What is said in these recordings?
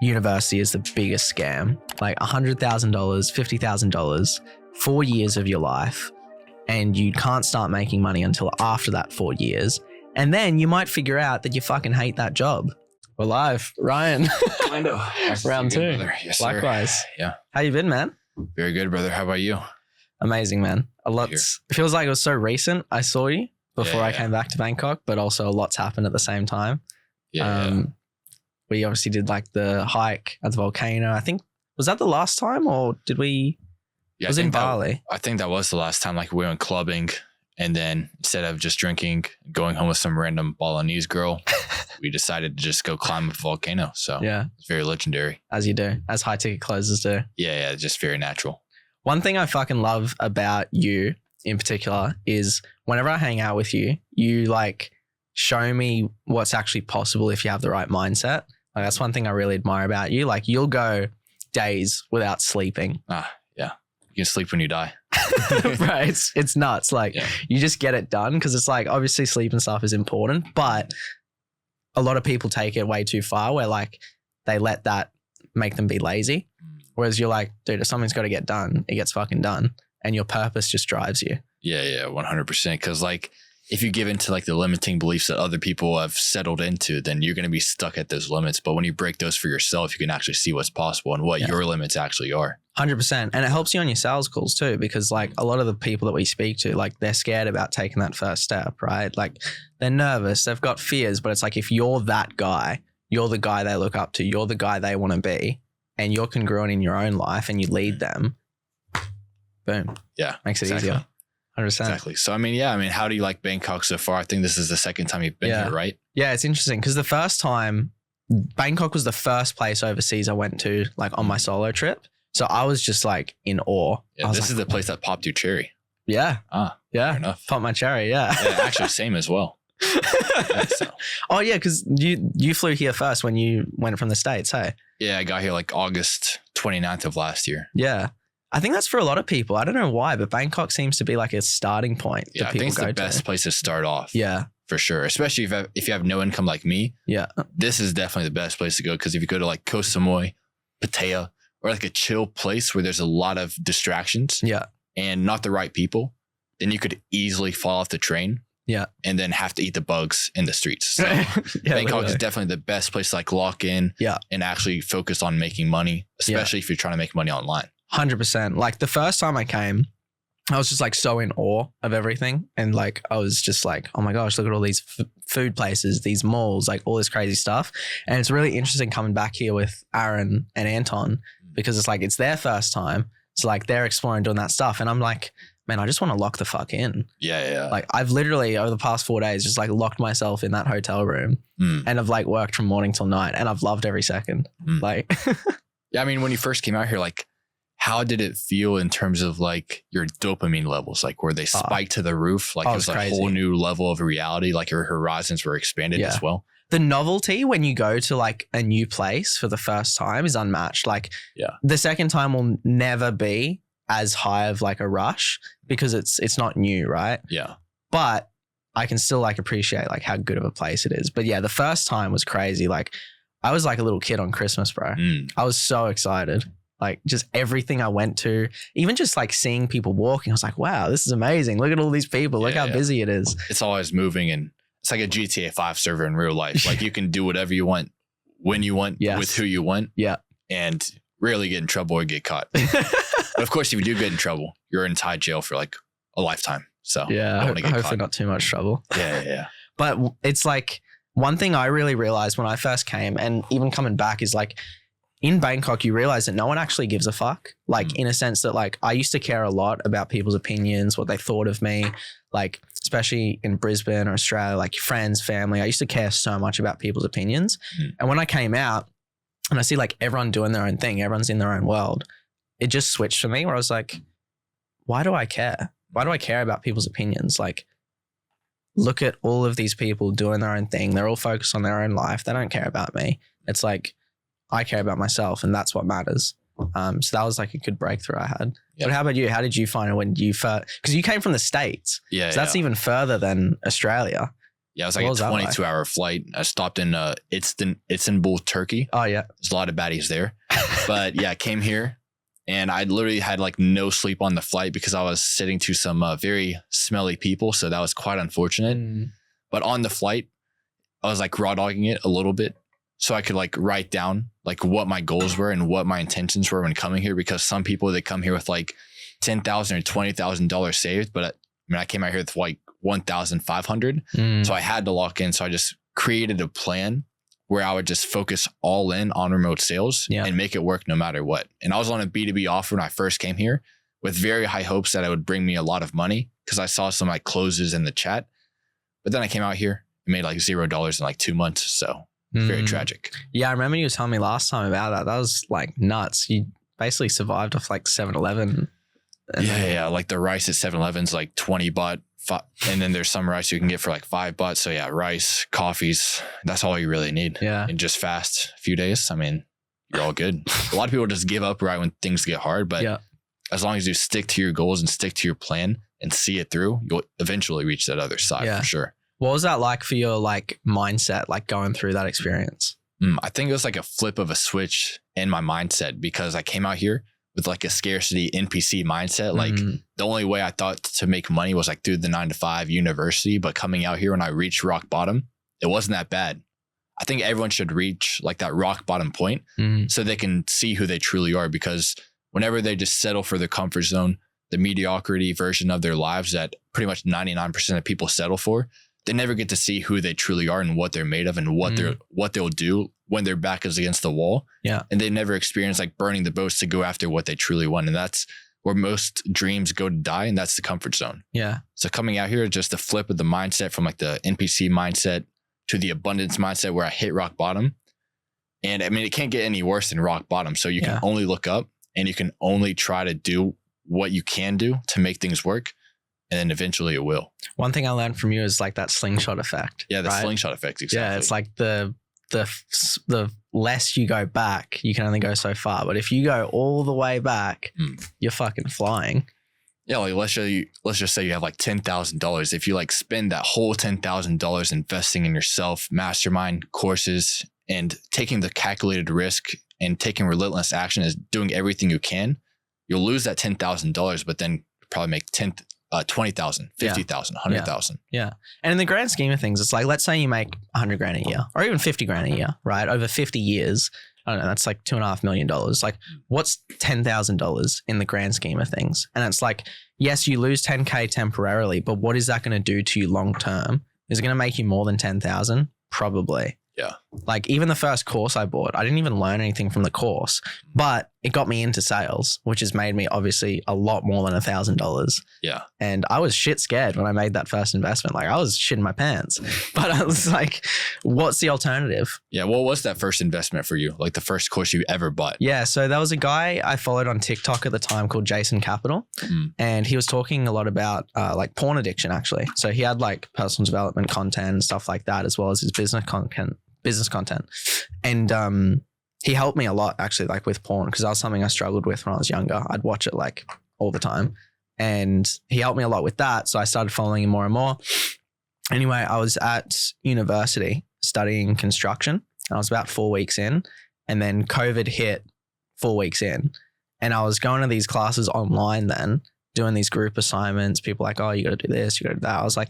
university is the biggest scam. Like $100,000, $50,000, 4 years of your life, and you can't start making money until after that 4 years. And then you might figure out that you fucking hate that job. We're live. Ryan. Kind of. Round two. Yes, likewise. sir. Yeah. How you been, man? Very good, brother. How about you? Amazing, man. It feels like it was so recent. I saw you before I came back to Bangkok, but also a lot's happened at the same time. We obviously did like the hike at the volcano. I think, was that the last time or did we? Yeah, it was in Bali. I think that was the last time. Like we went clubbing, and then instead of just drinking, going home with some random Balinese girl, we decided to just go climb a volcano. So yeah, it's very legendary. As you do, as high ticket closers do. Yeah, just very natural. One thing I fucking love about you in particular is whenever I hang out with you, you like show me what's actually possible if you have the right mindset. Like that's one thing I really admire about you. Like you'll go days without sleeping. Yeah. You can sleep when you die. Right. It's nuts. Like you just get it done because it's like obviously sleep and stuff is important, but a lot of people take it way too far where like they let that make them be lazy. Whereas you're like, dude, if something's got to get done, it gets fucking done. And your purpose just drives you. Yeah, 100%. Because like if you give into like the limiting beliefs that other people have settled into, then you're going to be stuck at those limits. But when you break those for yourself, you can actually see what's possible and what your limits actually are. 100%. And it helps you on your sales calls too, because like a lot of the people that we speak to, like they're scared about taking that first step, right? Like they're nervous, they've got fears, but it's like if you're that guy, you're the guy they look up to, you're the guy they want to be, and you're congruent in your own life and you lead them, boom. Yeah. Makes it easier. 100%. Exactly. So, how do you like Bangkok so far? I think this is the second time you've been here, right? Yeah, it's interesting because the first time, Bangkok was the first place overseas I went to like on my solo trip. So I was just like in awe. Yeah, this is the place that popped your cherry. Yeah. Fair enough. Popped my cherry, yeah. Actually same as well. Oh yeah, because you flew here first when you went from the States, hey? Yeah, I got here like August 29th of last year. Yeah. I think that's for a lot of people. I don't know why, but Bangkok seems to be like a starting point. Yeah, I think it's the best place to start off. Yeah. For sure. Especially if you have no income like me. Yeah. This is definitely the best place to go because if you go to like Koh Samui, Pattaya, or like a chill place where there's a lot of distractions and not the right people, then you could easily fall off the train. Yeah. And then have to eat the bugs in the streets. So Bangkok is definitely the best place to like lock in and actually focus on making money, especially if you're trying to make money online. 100%. Like the first time I came, I was just like so in awe of everything. And like, I was just like, oh my gosh, look at all these food places, these malls, like all this crazy stuff. And it's really interesting coming back here with Aaron and Anton because it's like, it's their first time. So like they're exploring doing that stuff. And I'm like, man, I just want to lock the fuck in. Yeah. Like I've literally over the past 4 days just like locked myself in that hotel room and I've like worked from morning till night and I've loved every second. Like, yeah, when you first came out here, like how did it feel in terms of like your dopamine levels? Like were they spiked to the roof? Like it was a whole new level of reality. Like your horizons were expanded as well. The novelty when you go to like a new place for the first time is unmatched. Like the second time will never be as high of like a rush because it's not new, right? Yeah. But I can still like appreciate like how good of a place it is. But yeah, the first time was crazy. Like I was like a little kid on Christmas, bro. I was so excited. Like just everything I went to, even just like seeing people walking, I was like, wow, this is amazing. Look at all these people. Look how busy it is. It's always moving and it's like a GTA 5 server in real life. Like you can do whatever you want, when you want, with who you want. Yeah. And rarely get in trouble or get caught. But of course, if you do get in trouble, you're in Thai jail for like a lifetime. So yeah, hopefully not too much trouble. Yeah. But it's like one thing I really realized when I first came and even coming back is like in Bangkok, you realize that no one actually gives a fuck. Like in a sense that like I used to care a lot about people's opinions, what they thought of me, like especially in Brisbane or Australia, like friends, family. I used to care so much about people's opinions. And when I came out and I see like everyone doing their own thing, everyone's in their own world, it just switched for me where I was like, why do I care? Why do I care about people's opinions? Like, look at all of these people doing their own thing. They're all focused on their own life. They don't care about me. It's like, I care about myself and that's what matters. So that was like a good breakthrough I had. But how about you? How did you find it when you first, because you came from the States. So that's even further than Australia. Yeah, it was like a 22-hour flight. I stopped in Istanbul, Turkey. Oh, yeah. There's a lot of baddies there. But yeah, I came here and I literally had like no sleep on the flight because I was sitting to some very smelly people. So that was quite unfortunate. But on the flight, I was like raw dogging it a little bit so I could like write down like what my goals were and what my intentions were when coming here. Because some people, they come here with like $10,000 or $20,000 saved. But I came out here with like 1,500. So I had to lock in. So I just created a plan where I would just focus all in on remote sales and make it work no matter what. And I was on a B2B offer when I first came here with very high hopes that it would bring me a lot of money because I saw some like closes in the chat. But then I came out here and made like $0 in like 2 months. So very tragic. Yeah, I remember you telling me last time about that. That was like nuts. You basically survived off like 7-Eleven. Yeah. Like the rice at 7-Eleven's like 20 baht. And then there's some rice you can get for like 5 baht. So yeah, rice, coffees, that's all you really need. Yeah. And just fast a few days. I mean, you're all good. A lot of people just give up right when things get hard. But as long as you stick to your goals and stick to your plan and see it through, you'll eventually reach that other side for sure. What was that like for your like mindset, like going through that experience? I think it was like a flip of a switch in my mindset because I came out here with like a scarcity NPC mindset. Like the only way I thought to make money was like through the 9-to-5 university, but coming out here when I reached rock bottom, it wasn't that bad. I think everyone should reach like that rock bottom point so they can see who they truly are, because whenever they just settle for their comfort zone, the mediocrity version of their lives that pretty much 99% of people settle for, they never get to see who they truly are and what they're made of and what they'll do when their back is against the wall. Yeah. And they never experience like burning the boats to go after what they truly want. And that's where most dreams go to die. And that's the comfort zone. Yeah. So coming out here, just the flip of the mindset from like the NPC mindset to the abundance mindset where I hit rock bottom. And I mean, it can't get any worse than rock bottom. So you can only look up and you can only try to do what you can do to make things work. And then eventually it will. One thing I learned from you is like that slingshot effect. Yeah, the slingshot effect. Exactly. Yeah, it's like the less you go back, you can only go so far. But if you go all the way back, you're fucking flying. Yeah, like let's just say you have like $10,000. If you like spend that whole $10,000 investing in yourself, mastermind courses, and taking the calculated risk and taking relentless action as doing everything you can, you'll lose that $10,000, but then probably make 20,000, 50,000, 100,000. Yeah. And in the grand scheme of things, it's like, let's say you make 100 grand a year or even 50 grand a year, right? Over 50 years, I don't know, that's like $2.5 million. Like what's $10,000 in the grand scheme of things? And it's like, yes, you lose 10K temporarily, but what is that going to do to you long term? Is it going to make you more than 10,000? Probably. Yeah. Like even the first course I bought, I didn't even learn anything from the course, but it got me into sales, which has made me obviously a lot more than $1,000. Yeah. And I was shit scared when I made that first investment. Like I was shitting my pants, but I was like, what's the alternative? Yeah. What was that first investment for you? Like the first course you ever bought? Yeah. So there was a guy I followed on TikTok at the time called Jason Capital. And he was talking a lot about like porn addiction actually. So he had like personal development content and stuff like that, as well as his business content. And he helped me a lot actually, like with porn, because that was something I struggled with when I was younger. I'd watch it like all the time, and he helped me a lot with that. So I started following him more and more. Anyway, I was at university studying construction. I was about 4 weeks in, and then COVID hit 4 weeks in, and I was going to these classes online then, doing these group assignments. People like, oh, you got to do this, you got to do that. I was like,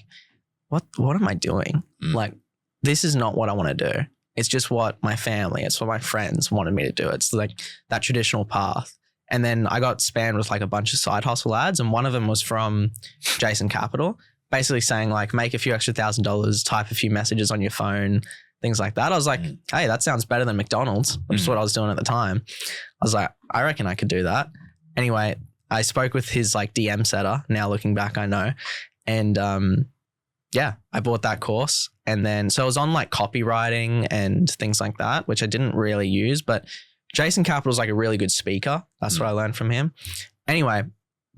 what am I doing? Like, this is not what I want to do. It's just what my family, it's what my friends wanted me to do. It's like that traditional path. And then I got spammed with like a bunch of side hustle ads. And one of them was from Jason Capital, basically saying like, make a few extra $1,000, type a few messages on your phone, things like that. I was like, hey, that sounds better than McDonald's, which is what I was doing at the time. I was like, I reckon I could do that. Anyway, I spoke with his like DM setter. Now looking back, I know. And yeah, I bought that course. And then, so I was on like copywriting and things like that, which I didn't really use, but Jason Capital is like a really good speaker. That's what I learned from him. Anyway,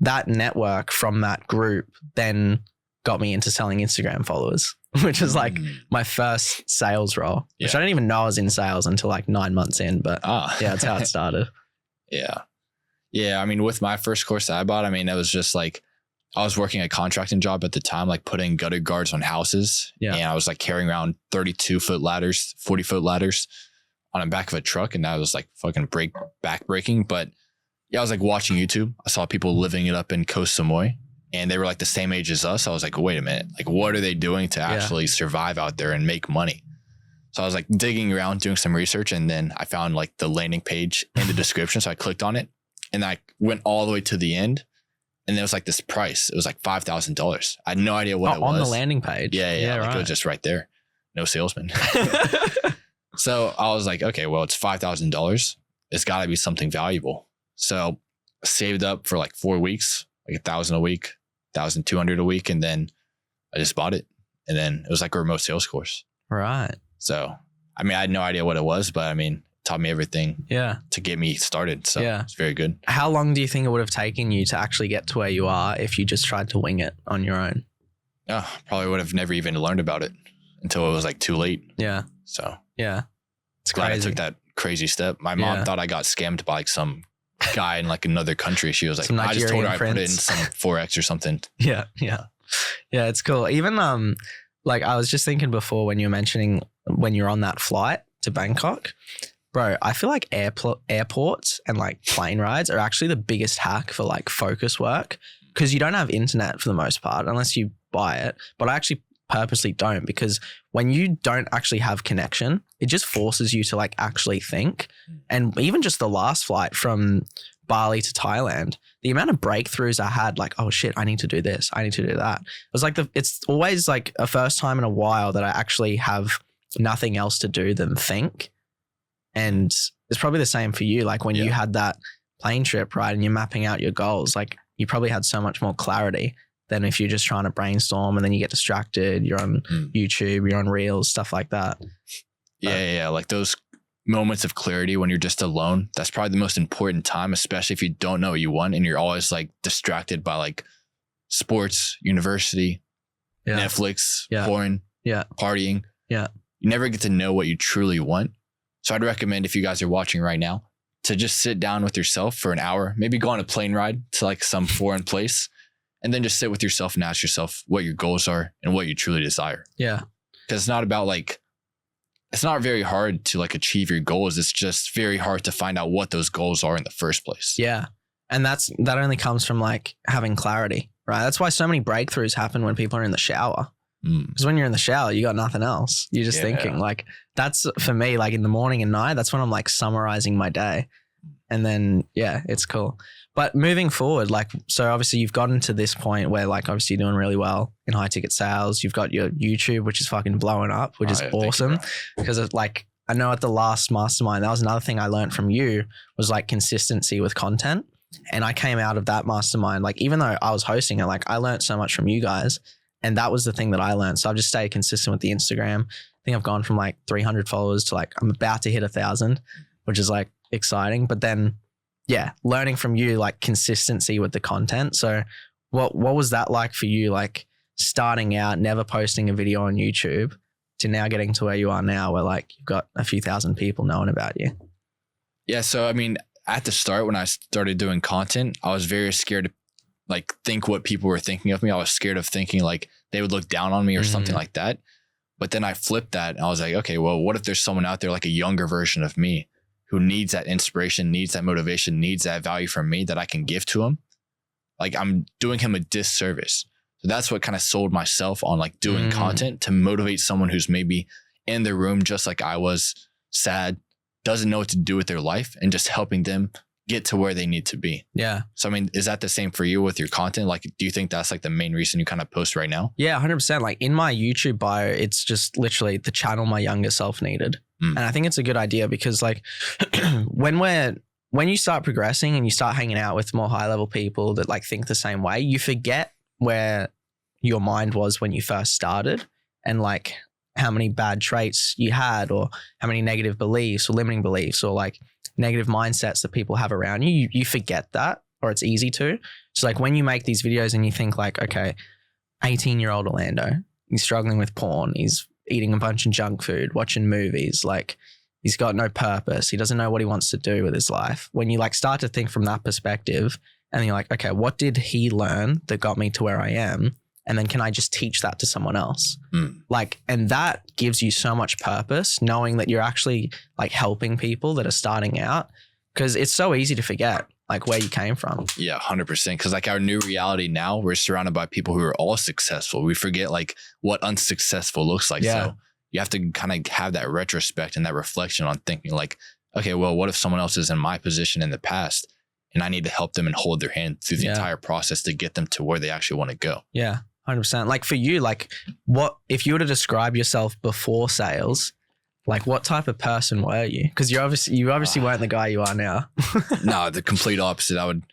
that network from that group then got me into selling Instagram followers, which was like my first sales role, which I didn't even know I was in sales until like 9 months in, but yeah, that's how it started. Yeah. I mean, with my first course that I bought, I mean, it was just like I was working a contracting job at the time, like putting gutter guards on houses. Yeah. And I was like carrying around 32-foot ladders, 40-foot ladders on the back of a truck. And that was like fucking back-breaking. But yeah, I was like watching YouTube. I saw people living it up in Koh Samui. And they were like the same age as us. I was like, wait a minute. Like, what are they doing to actually survive out there and make money? So I was like digging around, doing some research. And then I found like the landing page in the description. So I clicked on it and I went all the way to the end. And there was like this price. It was like $5,000. I had no idea what it was. On the landing page? Yeah. Like it was just right there. No salesman. So I was like, okay, well, it's $5,000. It's got to be something valuable. So I saved up for like 4 weeks, like $1,000 a week, $1,200 a week. And then I just bought it. And then it was like a remote sales course. Right. So, I mean, I had no idea what it was, but I mean, it taught me everything to get me started. So it's very good. How long do you think it would have taken you to actually get to where you are if you just tried to wing it on your own? Oh, probably would have never even learned about it until it was like too late. Yeah. So it's glad crazy. I took that crazy step. My mom thought I got scammed by like some guy in like another country. She was like, I just told her I put it in some Forex or something. Yeah. It's cool. Even like I was just thinking before when you were mentioning when you're on that flight to Bangkok, bro, I feel like airports and like plane rides are actually the biggest hack for like focus work because you don't have internet for the most part unless you buy it. But I actually purposely don't because when you don't actually have connection, it just forces you to like actually think. And even just the last flight from Bali to Thailand, the amount of breakthroughs I had, like, oh shit, I need to do this, I need to do that. It was like it's always like a first time in a while that I actually have nothing else to do than think. And it's probably the same for you. Like when you had that plane trip, right, and you're mapping out your goals, like you probably had so much more clarity than if you're just trying to brainstorm and then you get distracted. You're on YouTube, you're on Reels, stuff like that. Yeah. Like those moments of clarity when you're just alone, that's probably the most important time, especially if you don't know what you want and you're always like distracted by like sports, university, Netflix, porn, partying. Yeah. You never get to know what you truly want. So I'd recommend if you guys are watching right now to just sit down with yourself for an hour, maybe go on a plane ride to like some foreign place and then just sit with yourself and ask yourself what your goals are and what you truly desire. Yeah. Because it's not about like, it's not very hard to like achieve your goals. It's just very hard to find out what those goals are in the first place. Yeah. And that only comes from like having clarity, right? That's why so many breakthroughs happen when people are in the shower. Because when you're in the shower, you got nothing else. You're just thinking like that's for me, like in the morning and night, that's when I'm like summarizing my day. And then, it's cool. But moving forward, like, so obviously you've gotten to this point where like, obviously you're doing really well in high ticket sales. You've got your YouTube, which is fucking blowing up, which is awesome. Because it's like, I know at the last mastermind, that was another thing I learned from you was like consistency with content. And I came out of that mastermind, like, even though I was hosting it, like I learned so much from you guys. And that was the thing that I learned. So I've just stayed consistent with the Instagram. I think I've gone from like 300 followers to like, I'm about to hit 1,000, which is like exciting. But then, learning from you, like consistency with the content. So what was that like for you? Like starting out, never posting a video on YouTube to now getting to where you are now, where like you've got a few thousand people knowing about you. Yeah. So, I mean, at the start, when I started doing content, I was very scared to like think what people were thinking of me. I was scared of thinking like they would look down on me or something like that. But then I flipped that and I was like, okay, well, what if there's someone out there like a younger version of me who needs that inspiration, needs that motivation, needs that value from me that I can give to him? Like I'm doing him a disservice. So that's what kind of sold myself on like doing content to motivate someone who's maybe in their room just like I was, sad, doesn't know what to do with their life, and just helping them get to where they need to be. Yeah. So, I mean, is that the same for you with your content? Like, do you think that's like the main reason you kind of post right now? Yeah, 100%. Like in my YouTube bio, it's just literally the channel my younger self needed. And I think it's a good idea because like when you start progressing and you start hanging out with more high level people that like think the same way, you forget where your mind was when you first started and like how many bad traits you had or how many negative beliefs or limiting beliefs or like negative mindsets that people have around you. You forget that, or it's easy to. So like when you make these videos and you think like, okay, 18-year-old Orlando, he's struggling with porn. He's eating a bunch of junk food, watching movies. Like he's got no purpose. He doesn't know what he wants to do with his life. When you like start to think from that perspective And you're like, okay, what did he learn that got me to where I am? And then can I just teach that to someone else? Like, and that gives you so much purpose, knowing that you're actually like helping people that are starting out, because it's so easy to forget like where you came from. Yeah, 100%. Because like our new reality now, we're surrounded by people who are all successful. We forget like what unsuccessful looks like. Yeah. So you have to kind of have that retrospect and that reflection on thinking like, okay, well, what if someone else is in my position in the past and I need to help them and hold their hand through the entire process to get them to where they actually want to go? Yeah, 100%. Like for you, like what, if you were to describe yourself before sales, like what type of person were you? Because you obviously weren't the guy you are now. No, the complete opposite. I would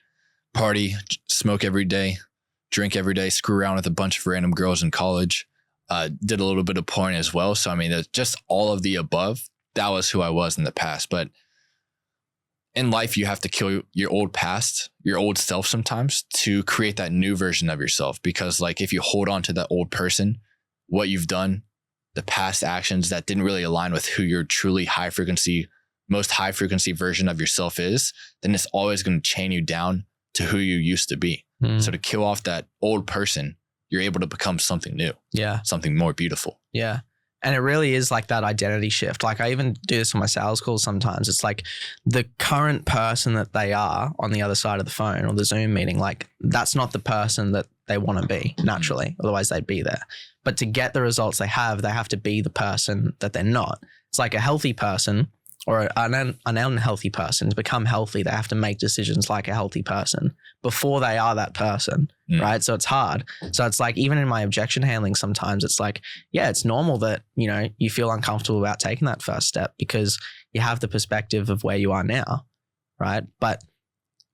party, smoke every day, drink every day, screw around with a bunch of random girls in college. Did a little bit of porn as well. So, I mean, just all of the above. That was who I was in the past. But in life, you have to kill your old past, your old self sometimes to create that new version of yourself. Because like if you hold on to that old person, what you've done, the past actions that didn't really align with who your truly most high frequency version of yourself is, then it's always going to chain you down to who you used to be. So to kill off that old person, you're able to become something new. Yeah. Something more beautiful. Yeah. And it really is like that identity shift. Like I even do this on my sales calls sometimes. It's like the current person that they are on the other side of the phone or the Zoom meeting, like that's not the person that they want to be naturally. Otherwise they'd be there. But to get the results they have to be the person that they're not. It's like a healthy person or an unhealthy person. To become healthy, they have to make decisions like a healthy person before they are that person, right? So it's hard. So it's like even in my objection handling sometimes it's like, yeah, it's normal that, you know, you feel uncomfortable about taking that first step because you have the perspective of where you are now, right? But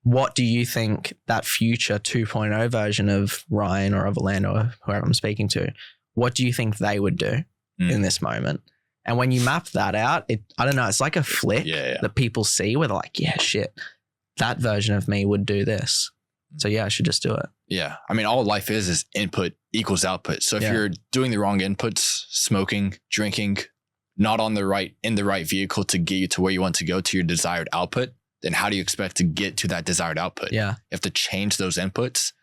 what do you think that future 2.0 version of Ryan or of Orlando or whoever I'm speaking to, what do you think they would do in this moment? And when you map that out, I don't know, it's like a flick that people see where they're like, yeah, shit, that version of me would do this. So yeah, I should just do it. Yeah. I mean, all life is input equals output. So if you're doing the wrong inputs, smoking, drinking, not in the right vehicle to get you to where you want to go to your desired output, then how do you expect to get to that desired output? Yeah. You have to change those inputs,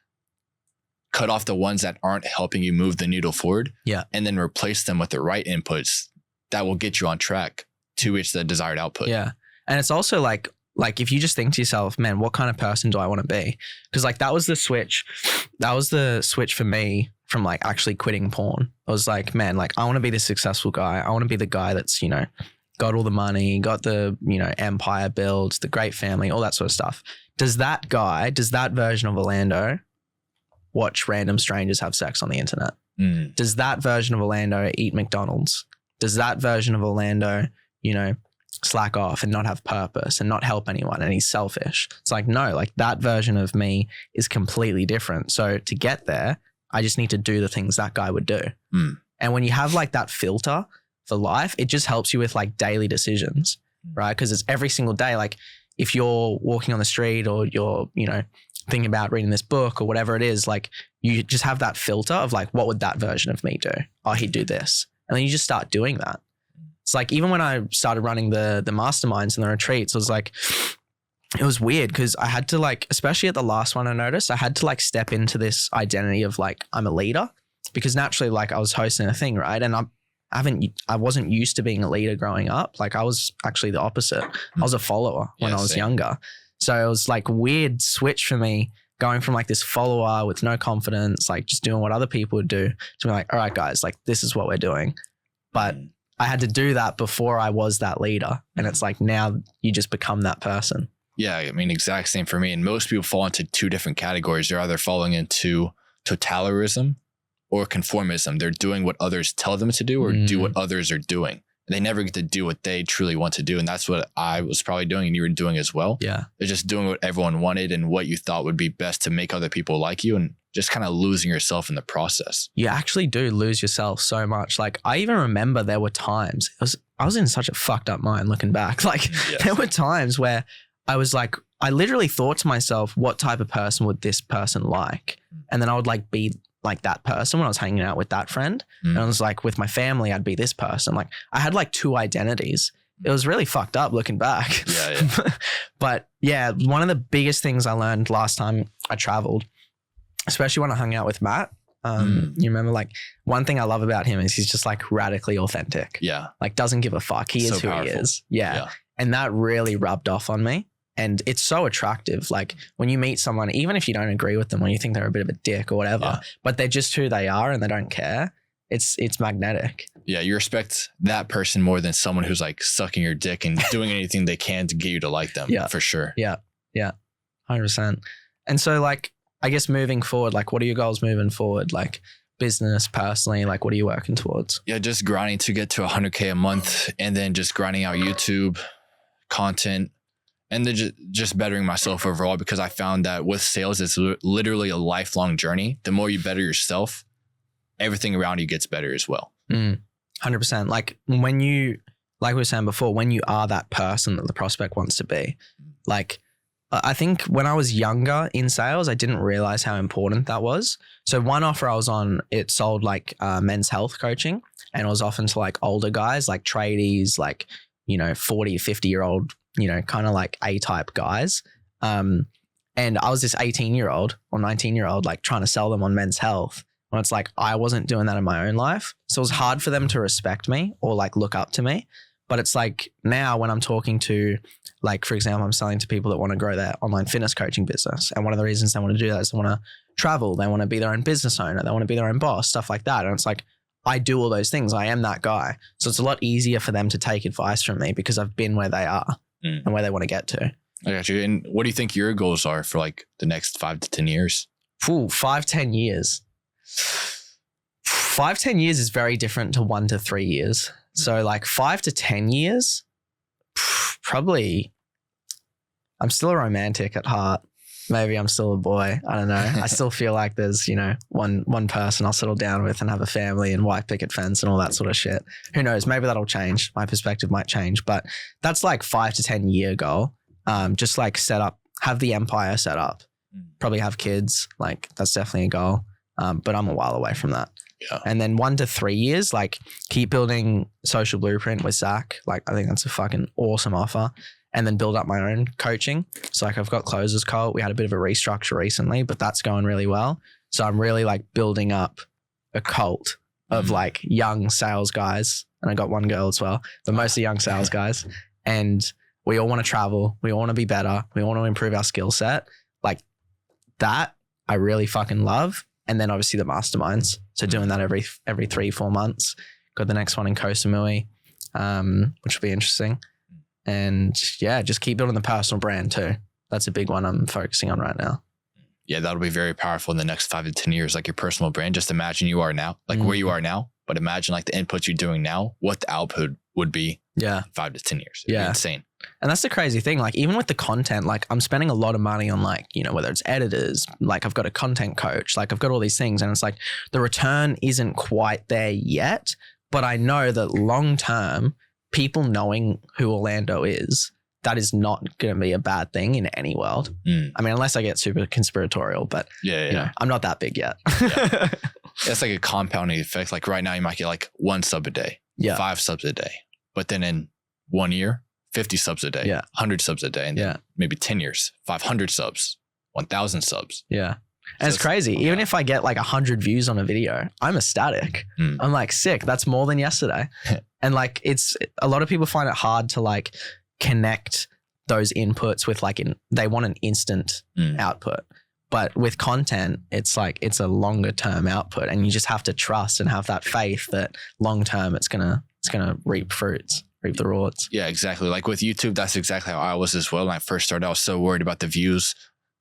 cut off the ones that aren't helping you move the needle forward, and then replace them with the right inputs that will get you on track to reach the desired output. Yeah. And it's also like if you just think to yourself, man, what kind of person do I want to be? Because like that was the switch for me from like actually quitting porn. I was like, man, like I want to be the successful guy. I want to be the guy that's, you know, got all the money, got the, you know, empire built, the great family, all that sort of stuff. Does that version of Orlando watch random strangers have sex on the internet? Does that version of Orlando eat McDonald's? Does that version of Orlando, you know, slack off and not have purpose and not help anyone and he's selfish? It's like, no, like that version of me is completely different. So to get there, I just need to do the things that guy would do. And when you have like that filter for life, it just helps you with like daily decisions, right? Because it's every single day. Like if you're walking on the street or you're, you know, thinking about reading this book or whatever it is, like you just have that filter of like, what would that version of me do? Oh, he'd do this. And then you just start doing that. It's like, even when I started running the masterminds and the retreats, it was like, it was weird because I had to like, especially at the last one I noticed, I had to like step into this identity of like, I'm a leader, because naturally like I was hosting a thing, right? And I wasn't used to being a leader growing up. Like I was actually the opposite. I was a follower when I was younger. So it was like weird switch for me going from like this follower with no confidence, like just doing what other people would do, to be like, all right, guys, like this is what we're doing. But I had to do that before I was that leader. And it's like, now you just become that person. Yeah. I mean, exact same for me. And most people fall into two different categories. They're either falling into totalitarianism or conformism. They're doing what others tell them to do or do what others are doing. They never get to do what they truly want to do. And that's what I was probably doing and you were doing as well. Yeah. They're just doing what everyone wanted and what you thought would be best to make other people like you, and just kind of losing yourself in the process. You actually do lose yourself so much. Like I even remember there were times, I was in such a fucked up mind looking back. Like there were times where I was like, I literally thought to myself, what type of person would this person like? And then I would like be like that person when I was hanging out with that friend. And I was like, with my family, I'd be this person. Like I had like two identities it was really fucked up looking back. Yeah. But yeah, one of the biggest things I learned last time I traveled, especially when I hung out with Matt, you remember, like, one thing I love about him is he's just like radically authentic. Yeah. Like, doesn't give a fuck. He is who he is. Yeah. And that really rubbed off on me. And it's so attractive. Like, when you meet someone, even if you don't agree with them or you think they're a bit of a dick or whatever, but they're just who they are and they don't care, it's magnetic. Yeah, you respect that person more than someone who's like sucking your dick and doing anything they can to get you to like them. Yeah, for sure. Yeah. 100%. And so, like, I guess moving forward, like, what are your goals moving forward? Like, business, personally, like, what are you working towards? Yeah, just grinding to get to 100K a month, and then just grinding out YouTube content, and then just bettering myself overall, because I found that with sales, it's literally a lifelong journey. The more you better yourself, everything around you gets better as well. 100%. Like, when you, like we were saying before, when you are that person that the prospect wants to be, like, I think when I was younger in sales, I didn't realize how important that was. So one offer I was on, it sold like men's health coaching, and it was often to like older guys, like tradies, like, 40, 50-year-old, kind of like A-type guys. And I was this 18-year-old or 19-year-old, like, trying to sell them on men's health. When it's like, I wasn't doing that in my own life. So it was hard for them to respect me or like look up to me. But it's like, now when I'm talking to, like, for example, I'm selling to people that want to grow their online fitness coaching business. And one of the reasons they want to do that is they want to travel. They want to be their own business owner. They want to be their own boss, stuff like that. And it's like, I do all those things. I am that guy. So it's a lot easier for them to take advice from me because I've been where they are and where they want to get to. I got you. And what do you think your goals are for like the next 5 to 10 years? 5-10 years. 5-10 years is very different to 1 to 3 years. So like 5 to 10 years, probably, I'm still a romantic at heart. Maybe I'm still a boy. I don't know. I still feel like there's, one person I'll settle down with and have a family and white picket fence and all that sort of shit. Who knows? Maybe that'll change. My perspective might change, but that's like 5 to 10 year goal. Just like have the empire set up, probably have kids. Like, that's definitely a goal. But I'm a while away from that. Yeah. And then 1 to 3 years, like, keep building Social Blueprint with Zach. Like, I think that's a fucking awesome offer. And then build up my own coaching. So like, I've got Closers Cult. We had a bit of a restructure recently, but that's going really well. So I'm really like building up a cult of like young sales guys. And I got one girl as well, but mostly young sales guys. And we all want to travel. We all want to be better. We all want to improve our skill set. Like, that I really fucking love. And then obviously the masterminds. So doing that every 3-4 months. Got the next one in Koh Samui, which will be interesting. And yeah, just keep building the personal brand too. That's a big one I'm focusing on right now. Yeah, that'll be very powerful in the next 5 to 10 years. Like, your personal brand, just imagine you are now, like where you are now, but imagine like the input you're doing now, what the output would be 5 to 10 years. It'd be insane. And that's the crazy thing. Like, even with the content, like, I'm spending a lot of money on like, whether it's editors, like I've got a content coach, like I've got all these things, and it's like the return isn't quite there yet, but I know that long term, people knowing who Orlando is, that is not going to be a bad thing in any world. I mean, unless I get super conspiratorial, but I'm not that big yet. It's like a compounding effect. Like, right now you might get like 1 sub a day, 5 subs a day, but then in 1 year, 50 subs a day, 100 subs a day, and then maybe 10 years, 500 subs, 1,000 subs. Yeah. And so it's crazy. Even if I get like 100 views on a video, I'm ecstatic. I'm like, sick. That's more than yesterday. And like, it's a lot of people find it hard to like connect those inputs with like, they want an instant output. But with content, it's like, it's a longer term output, and you just have to trust and have that faith that long term it's gonna reap fruits, reap the rewards. Yeah, exactly. Like with YouTube, that's exactly how I was as well. When I first started, I was so worried about the views,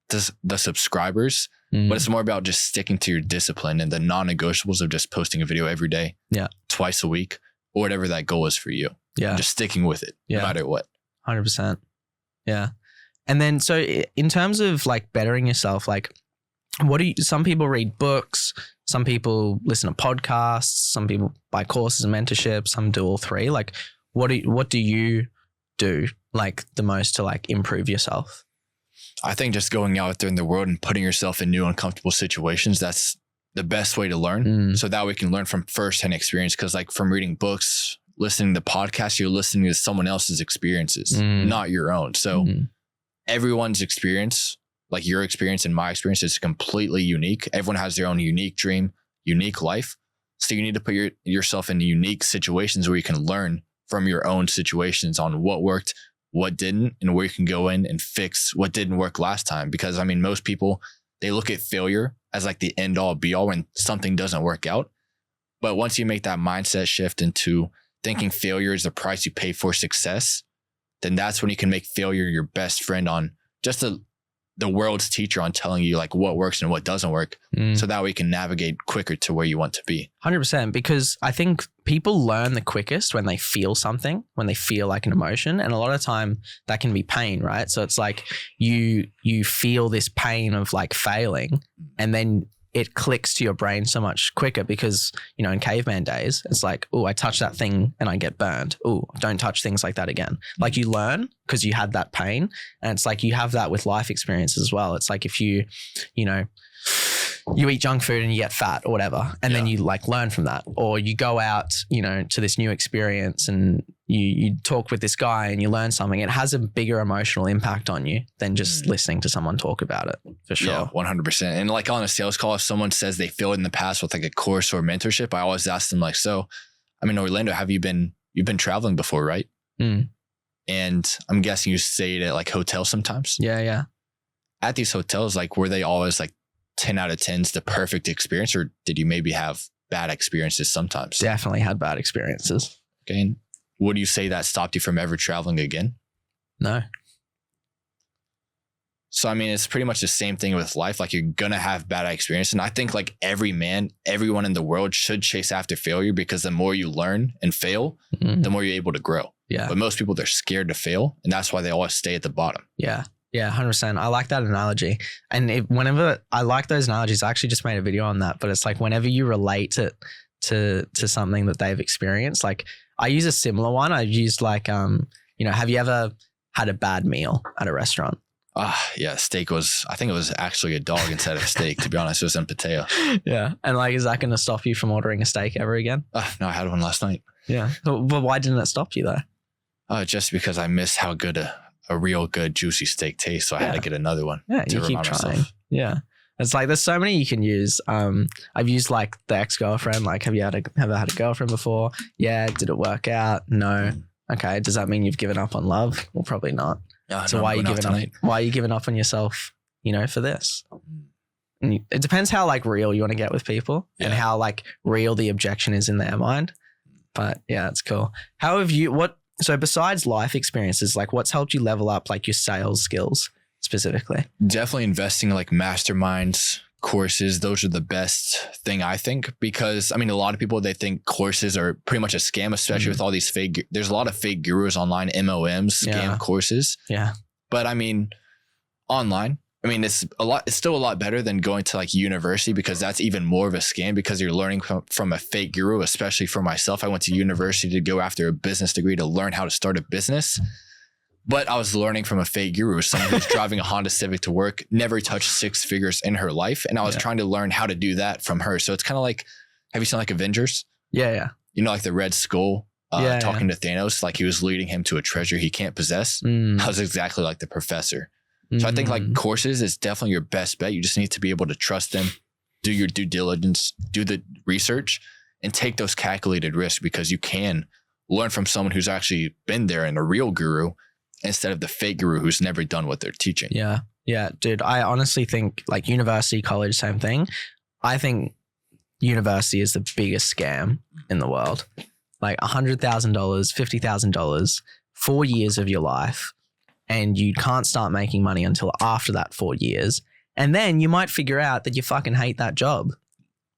the subscribers, but it's more about just sticking to your discipline and the non-negotiables of just posting a video every day, twice a week, or whatever that goal is for you. Yeah. And just sticking with it, no matter what. 100%. Yeah. And then, so in terms of like bettering yourself, like, some people read books, some people listen to podcasts, some people buy courses and mentorship, some do all three. Like, what do you do like the most to like improve yourself? I think just going out there in the world and putting yourself in new uncomfortable situations, that's the best way to learn. So that we can learn from firsthand experience. Cause like from reading books, listening to podcasts, you're listening to someone else's experiences, not your own. So everyone's experience, like your experience and my experience, is completely unique. Everyone has their own unique dream, unique life. So you need to put yourself in unique situations where you can learn from your own situations on what worked, what didn't, and where you can go in and fix what didn't work last time. Because I mean, most people, they look at failure as like the end all be all when something doesn't work out. But once you make that mindset shift into thinking failure is the price you pay for success, then that's when you can make failure your best friend on just the world's teacher on telling you like what works and what doesn't work. So that way you can navigate quicker to where you want to be. 100%. Because I think people learn the quickest when they feel something, when they feel like an emotion. And a lot of time that can be pain, right? So it's like you feel this pain of like failing, and then it clicks to your brain so much quicker because, you know, in caveman days, it's like, oh, I touch that thing and I get burned. Oh, don't touch things like that again. Like you learn because you had that pain. And it's like you have that with life experiences as well. It's like if you know, you eat junk food and you get fat or whatever, and then you like learn from that, or you go out, you know, to this new experience and you talk with this guy and you learn something. It has a bigger emotional impact on you than just listening to someone talk about it, for sure. Yeah, 100%. And like on a sales call, if someone says they failed in the past with like a course or mentorship, I always ask them like, so, I mean, Orlando, you've been traveling before, right? And I'm guessing you stayed at like hotels sometimes. Yeah. At these hotels, like, were they always like 10 out of 10's the perfect experience, or did you maybe have bad experiences sometimes? Definitely had bad experiences. Okay. And would you say that stopped you from ever traveling again? No. So, I mean, it's pretty much the same thing with life. Like, you're going to have bad experiences. And I think like everyone in the world should chase after failure, because the more you learn and fail, the more you're able to grow. Yeah. But most people, they're scared to fail. And that's why they always stay at the bottom. Yeah. Yeah, 100%. I like that analogy. And whenever I like those analogies, I actually just made a video on that, but it's like whenever you relate it to something that they've experienced, like I use a similar one. I used like, you know, have you ever had a bad meal at a restaurant? Yeah. I think it was actually a dog instead of a steak, to be honest. It was in potato. Yeah. And like, is that going to stop you from ordering a steak ever again? No, I had one last night. Yeah. But why didn't it stop you though? Just because I miss how good a real good juicy steak tastes. So I had to get another one. Yeah, you keep trying. Myself. Yeah. It's like there's so many you can use. I've used like the ex-girlfriend. Like, have you ever had a girlfriend before? Yeah. Did it work out? No. Okay. Does that mean you've given up on love? Well, probably not. So why are you giving up? Why are you giving up on yourself, you know, for this? And it depends how like real you want to get with people and how like real the objection is in their mind. But yeah, it's cool. How have you, so besides life experiences, like what's helped you level up like your sales skills specifically? Definitely investing in like masterminds, courses. Those are the best thing, I think, because I mean, a lot of people, they think courses are pretty much a scam, especially with all these there's a lot of fake gurus online, MOMs, scam courses. Yeah. But I mean, online, I mean, it's still a lot better than going to like university, because that's even more of a scam, because you're learning from a fake guru. Especially for myself, I went to university to go after a business degree to learn how to start a business. But I was learning from a fake guru, someone who's driving a Honda Civic to work, never touched six figures in her life. And I was trying to learn how to do that from her. So it's kind of like, have you seen like Avengers? Yeah. You know, like the Red Skull talking to Thanos, like he was leading him to a treasure he can't possess. That was exactly like the professor. So I think like courses is definitely your best bet. You just need to be able to trust them, do your due diligence, do the research, and take those calculated risks, because you can learn from someone who's actually been there and a real guru, instead of the fake guru who's never done what they're teaching. Yeah. Yeah, dude. I honestly think like university, college, same thing. I think university is the biggest scam in the world. Like $100,000, $50,000, 4 years of your life. And you can't start making money until after that 4 years. And then you might figure out that you fucking hate that job.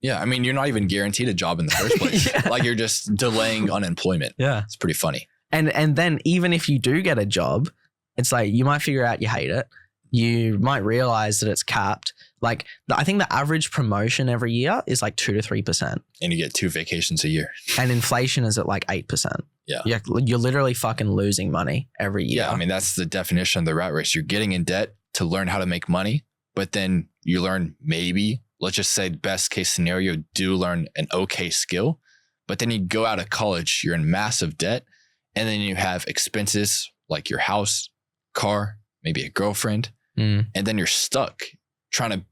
Yeah. I mean, you're not even guaranteed a job in the first place. Like you're just delaying unemployment. Yeah. It's pretty funny. And then even if you do get a job, it's like you might figure out you hate it. You might realize that it's capped. Like I think the average promotion every year is like 2 to 3%. And you get 2 vacations a year. And inflation is at like 8%. Yeah. You're literally fucking losing money every year. Yeah. I mean, that's the definition of the rat race. You're getting in debt to learn how to make money, but then you learn maybe, let's just say best case scenario, do learn an okay skill, But then you go out of college, you're in massive debt. And then you have expenses like your house, car, maybe a girlfriend. And then you're stuck trying to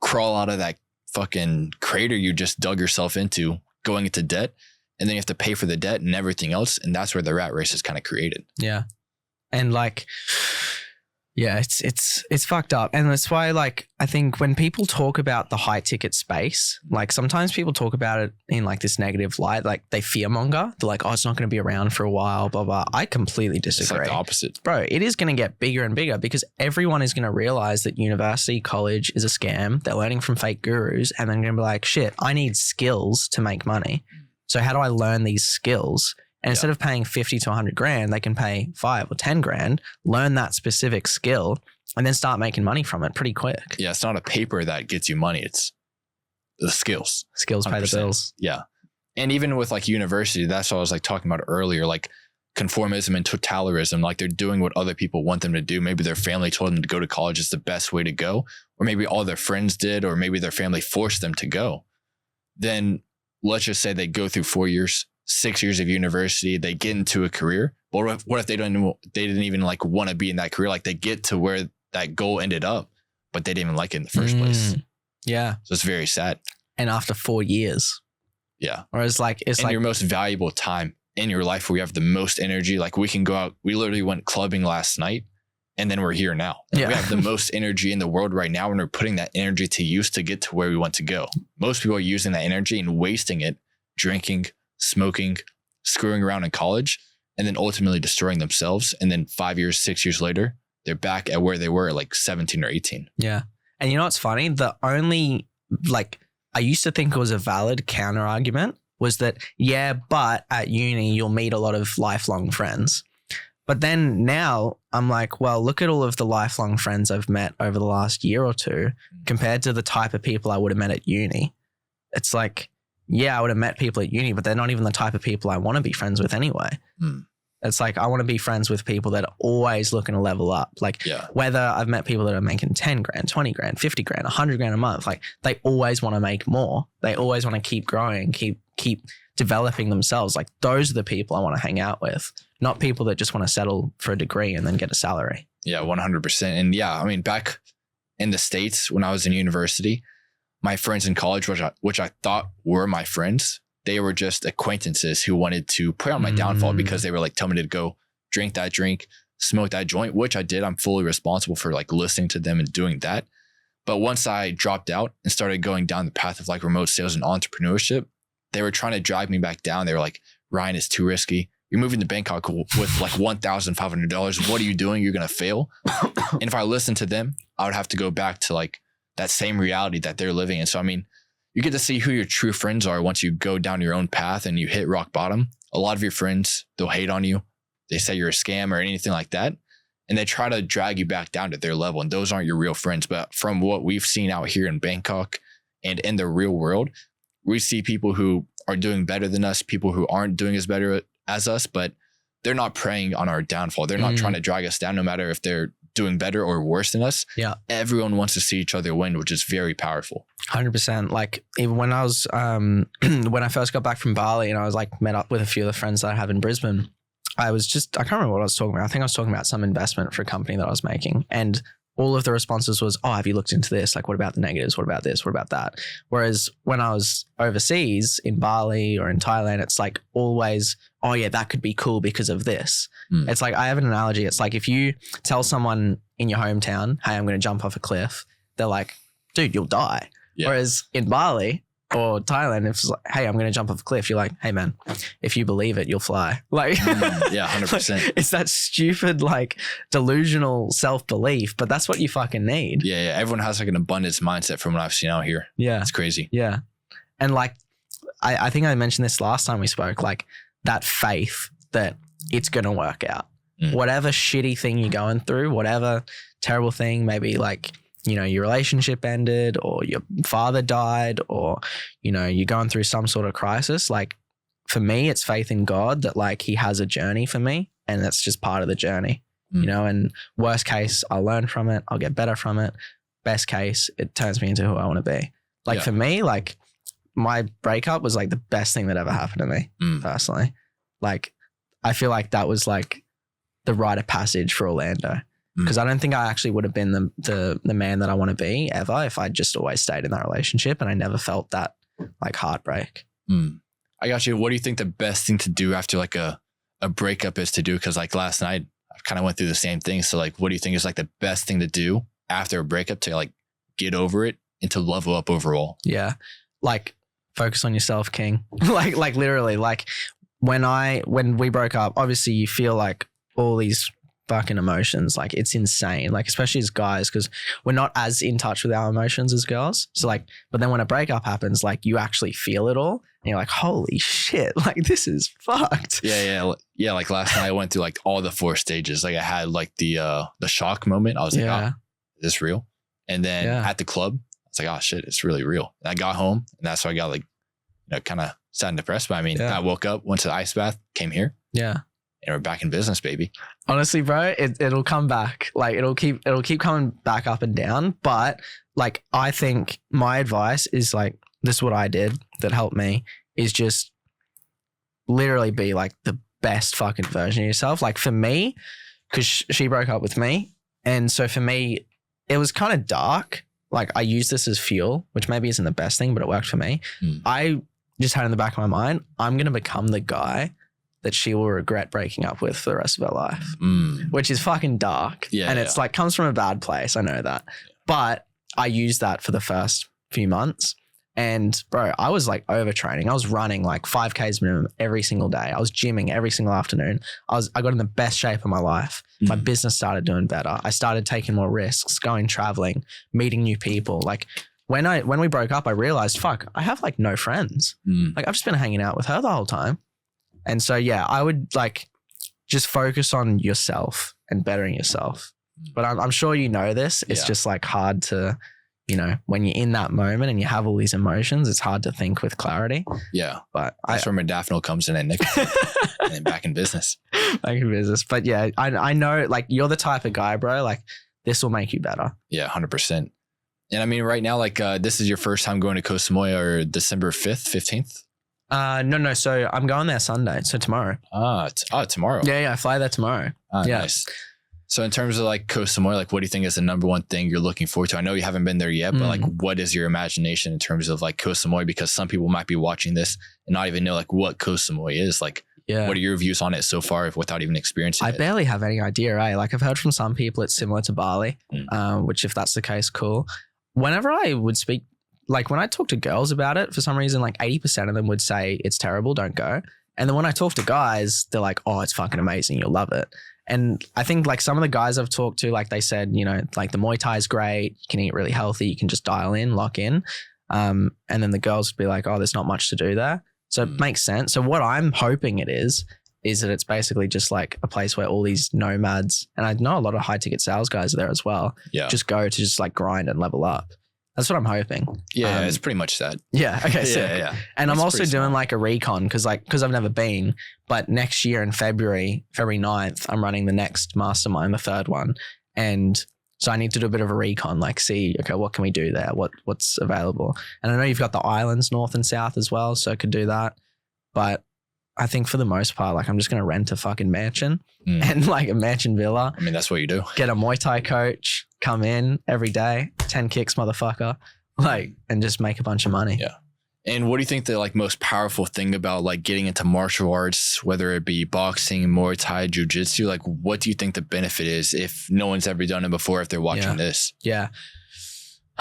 crawl out of that fucking crater you just dug yourself into, going into debt. And then you have to pay for the debt and everything else. And that's where the rat race is kind of created. Yeah. And like, yeah, it's fucked up. And that's why, like, I think when people talk about the high ticket space, like sometimes people talk about it in like this negative light, like they fearmonger. They're like, oh, it's not going to be around for a while, blah, blah. I completely disagree. It's like the opposite. Bro, it is going to get bigger and bigger because everyone is going to realize that university, college is a scam. They're learning from fake gurus and they're going to be like, shit, I need skills to make money. So how do I learn these skills? And instead of paying 50 to 100 grand, they can pay 5 or 10 grand, learn that specific skill, and then start making money from it pretty quick. Yeah, it's not a paper that gets you money. It's the skills. Skills 100%. Pay the bills. Yeah. And even with like university, that's what I was like talking about earlier, like conformism and totalitarianism, like they're doing what other people want them to do. Maybe their family told them to go to college is the best way to go, or maybe all their friends did, or maybe their family forced them to go. Then let's just say they go through 4 years, 6 years of university, they get into a career. But what if they didn't even like want to be in that career? Like they get to where that goal ended up, but they didn't even like it in the first place. Yeah. So it's very sad. And after 4 years. Yeah. Whereas like, it's like your most valuable time in your life where you have the most energy. Like we can go out, we literally went clubbing last night and then we're here now. Yeah. We have the most energy in the world right now. And we're putting that energy to use to get to where we want to go. Most people are using that energy and wasting it, drinking, smoking, screwing around in college, and then ultimately destroying themselves. And then 5 years, 6 years later, they're back at where they were at like 17 or 18. Yeah. And you know what's funny? The only, like, I used to think it was a valid counter argument was that, yeah, but at uni, you'll meet a lot of lifelong friends. But then now I'm like, well, look at all of the lifelong friends I've met over the last year or two compared to the type of people I would have met at uni. It's like, yeah, I would have met people at uni, but they're not even the type of people I want to be friends with anyway. It's like, I want to be friends with people that are always looking to level up. Like whether I've met people that are making 10 grand, 20 grand, 50 grand, 100 grand a month, like they always want to make more. They always want to keep growing, keep developing themselves. Like those are the people I want to hang out with, not people that just want to settle for a degree and then get a salary. Yeah, 100%. And yeah, I mean, back in the States when I was in university, my friends in college, which I thought were my friends, they were just acquaintances who wanted to put on my downfall because they were like, tell me to go drink that drink, smoke that joint, which I did. I'm fully responsible for like listening to them and doing that. But once I dropped out and started going down the path of like remote sales and entrepreneurship, they were trying to drag me back down. They were like, Ryan, it's too risky. You're moving to Bangkok with like $1,500. What are you doing? You're going to fail. And if I listened to them, I would have to go back to like that same reality that they're living in. So, I mean, you get to see who your true friends are once you go down your own path and you hit rock bottom. A lot of your friends, they'll hate on you. They say you're a scam or anything like that. And they try to drag you back down to their level. And those aren't your real friends. But from what we've seen out here in Bangkok and in the real world, we see people who are doing better than us, people who aren't doing as better as us, but they're not preying on our downfall. They're not trying to drag us down, no matter if they're doing better or worse than us. Yeah. Everyone wants to see each other win, which is very powerful. 100%. Like even when I was, when I first got back from Bali and I was like met up with a few of the friends that I have in Brisbane, I can't remember what I was talking about. I think I was talking about some investment for a company that I was making. And all of the responses was, oh, have you looked into this? Like, what about the negatives? What about this? What about that? Whereas when I was overseas in Bali or in Thailand, it's like always, oh yeah, that could be cool because of this. It's like, I have an analogy. It's like if you tell someone in your hometown, hey, I'm going to jump off a cliff, they're like, dude, you'll die. Yeah. Whereas in Bali or Thailand, if it's like, hey, I'm going to jump off a cliff, you're like, hey man, if you believe it, you'll fly. Like, yeah, 100%. Like, it's that stupid, like delusional self-belief, but that's what you fucking need. Yeah. Everyone has like an abundance mindset from what I've seen out here. Yeah. It's crazy. Yeah. And like, I think I mentioned this last time we spoke, like that faith that it's going to work out. Whatever shitty thing you're going through, whatever terrible thing, maybe like, you know, your relationship ended or your father died or, you know, you're going through some sort of crisis. Like for me, it's faith in God that like he has a journey for me and that's just part of the journey, you know, and worst case, I'll learn from it. I'll get better from it. Best case, it turns me into who I want to be. Like for me, like my breakup was like the best thing that ever happened to me personally. Like, I feel like that was like the rite of passage for Orlando. Because I don't think I actually would have been the man that I want to be ever if I just always stayed in that relationship and I never felt that like heartbreak. I got you. What do you think the best thing to do after like a breakup is to do? Because like last night I kind of went through the same thing. So like, what do you think is like the best thing to do after a breakup to like get over it and to level up overall? Yeah. Like focus on yourself, King. like literally, like when we broke up, obviously you feel like all these fucking emotions, like it's insane, like especially as guys, because we're not as in touch with our emotions as girls. So like, but then when a breakup happens, like you actually feel it all and you're like, holy shit, like this is fucked. Yeah. Like last night I went through like all the 4 stages. Like I had like the shock moment. I was like, oh, is this real? And then at the club, I was like, oh shit, it's really real. And I got home and that's why I got like, kind of sad and depressed. But I mean, I woke up, went to the ice bath, came here. Yeah. And we're back in business, baby. Honestly, bro, it'll come back. Like it'll keep coming back up and down. But like, I think my advice is like, this is what I did that helped me is just literally be like the best fucking version of yourself. Like for me, because she broke up with me. And so for me, it was kind of dark. Like I used this as fuel, which maybe isn't the best thing, but it worked for me. I just had in the back of my mind, I'm going to become the guy that she will regret breaking up with for the rest of her life, which is fucking dark. And it's like comes from a bad place. I know that. But I used that for the first few months. And bro, I was like overtraining. I was running like 5Ks minimum every single day. I was gymming every single afternoon. I got in the best shape of my life. My business started doing better. I started taking more risks, going traveling, meeting new people. Like when we broke up, I realized, fuck, I have like no friends. Like I've just been hanging out with her the whole time. And so, yeah, I would like just focus on yourself and bettering yourself. But I'm sure you know this. It's just like hard to, when you're in that moment and you have all these emotions, it's hard to think with clarity. Yeah. But that's where modafinil comes in and then back in business. Back in business. But yeah, I know like you're the type of guy, bro, like this will make you better. Yeah, 100%. And I mean, right now, like this is your first time going to Koh Samui or December 5th, 15th? No. So I'm going there Sunday. So tomorrow. Tomorrow. Yeah. I fly there tomorrow. Nice. So in terms of like Koh Samui, like what do you think is the number one thing you're looking forward to? I know you haven't been there yet, but like what is your imagination in terms of like Koh Samui? Because some people might be watching this and not even know like what Koh Samui is. Like, what are your views on it so far without even experiencing it? I barely have any idea, eh? Like I've heard from some people it's similar to Bali, which if that's the case, cool. Whenever I would speak, like when I talk to girls about it, for some reason, like 80% of them would say it's terrible, don't go. And then when I talk to guys, they're like, oh, it's fucking amazing, you'll love it. And I think like some of the guys I've talked to, like they said, like the Muay Thai is great, you can eat really healthy, you can just dial in, lock in. And then the girls would be like, oh, there's not much to do there. So it makes sense. So what I'm hoping it is that it's basically just like a place where all these nomads, and I know a lot of high ticket sales guys are there as well, just go to just like grind and level up. That's what I'm hoping. Yeah, it's pretty much that. Yeah. Okay. Yeah. And I'm also doing like a recon because I've never been, but next year in February 9th, I'm running the next mastermind, the third one. And so I need to do a bit of a recon, like see, okay, what can we do there? What's available? And I know you've got the islands, north and south as well. So I could do that. But I think for the most part, like I'm just going to rent a fucking mansion and like a mansion villa. I mean, that's what you do. Get a Muay Thai coach, come in every day, 10 kicks, motherfucker, like, and just make a bunch of money. Yeah. And what do you think the like most powerful thing about like getting into martial arts, whether it be boxing, Muay Thai, jiu-jitsu, like what do you think the benefit is if no one's ever done it before, if they're watching this? Yeah.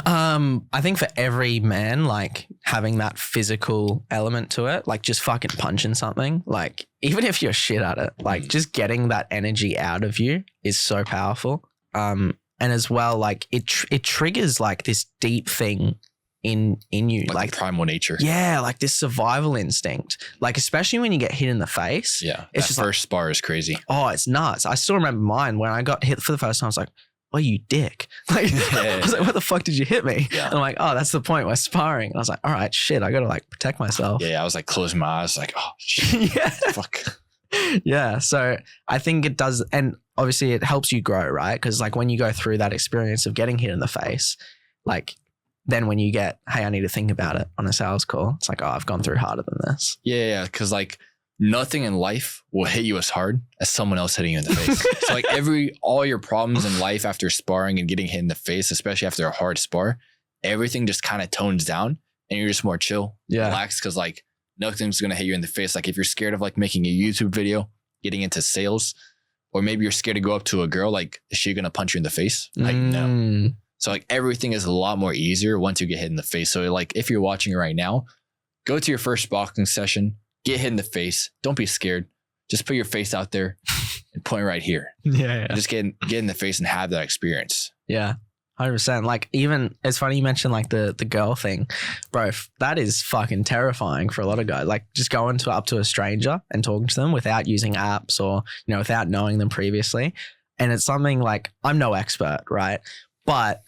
I think for every man, like having that physical element to it, like just fucking punching something, like even if you're shit at it, like just getting that energy out of you is so powerful. And as well, like it triggers like this deep thing in you, like primal nature. Yeah, like this survival instinct. Like especially when you get hit in the face. Yeah, it's just first spar is crazy. Oh, it's nuts. I still remember mine when I got hit for the first time. I was like, oh, you dick. Like, I was like, what the fuck did you hit me? Yeah. And I'm like, oh, that's the point. We're sparring. And I was like, all right, shit, I got to like protect myself. Yeah, I was like closing my eyes like, oh, shit. Yeah. Fuck. Yeah. So I think it does. And obviously it helps you grow, right? Because like when you go through that experience of getting hit in the face, like then when you get, hey, I need to think about it on a sales call, it's like, oh, I've gone through harder than this. Yeah. Cause like nothing in life will hit you as hard as someone else hitting you in the face. So like all your problems in life after sparring and getting hit in the face, especially after a hard spar, everything just kind of tones down and you're just more chill, relaxed. Cause like nothing's going to hit you in the face. Like if you're scared of like making a YouTube video, getting into sales, or maybe you're scared to go up to a girl, like, is she going to punch you in the face? Like, no. So like everything is a lot more easier once you get hit in the face. So like if you're watching it right now, go to your first boxing session, get hit in the face. Don't be scared. Just put your face out there and point right here. Yeah. Just get in the face and have that experience. Yeah. 100%. Like even, it's funny you mentioned like the girl thing, bro, that is fucking terrifying for a lot of guys. Like just going up to a stranger and talking to them without using apps or, you know, without knowing them previously. And it's something like, I'm no expert, right? But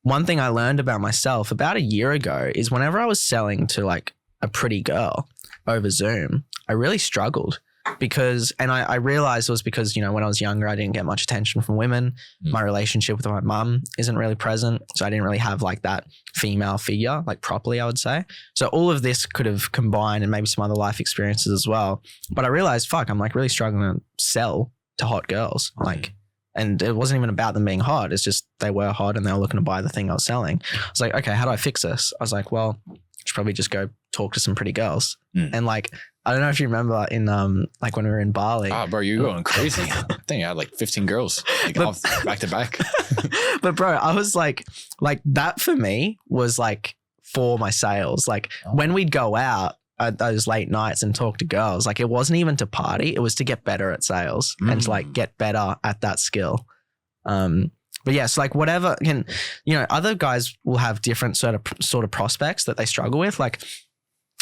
one thing I learned about myself about a year ago is whenever I was selling to like a pretty girl over Zoom, I really struggled because, and I realized it was because, you know, when I was younger, I didn't get much attention from women. My relationship with my mum isn't really present. So I didn't really have like that female figure, like properly, I would say. So all of this could have combined and maybe some other life experiences as well. But I realized, fuck, I'm like really struggling to sell to hot girls. Like, and it wasn't even about them being hot. It's just they were hot and they were looking to buy the thing I was selling. I was like, okay, how do I fix this? I was like, well, I should probably just go talk to some pretty girls. And like, I don't know if you remember in like when we were in Bali. Oh, bro, you're going crazy. I think I had like 15 girls like off back to back. But bro, I was like that for me was like for my sales. Like when we'd go out at those late nights and talk to girls, like it wasn't even to party. It was to get better at sales and to like get better at that skill. But yes, like whatever can, you know, other guys will have different sort of prospects that they struggle with. Like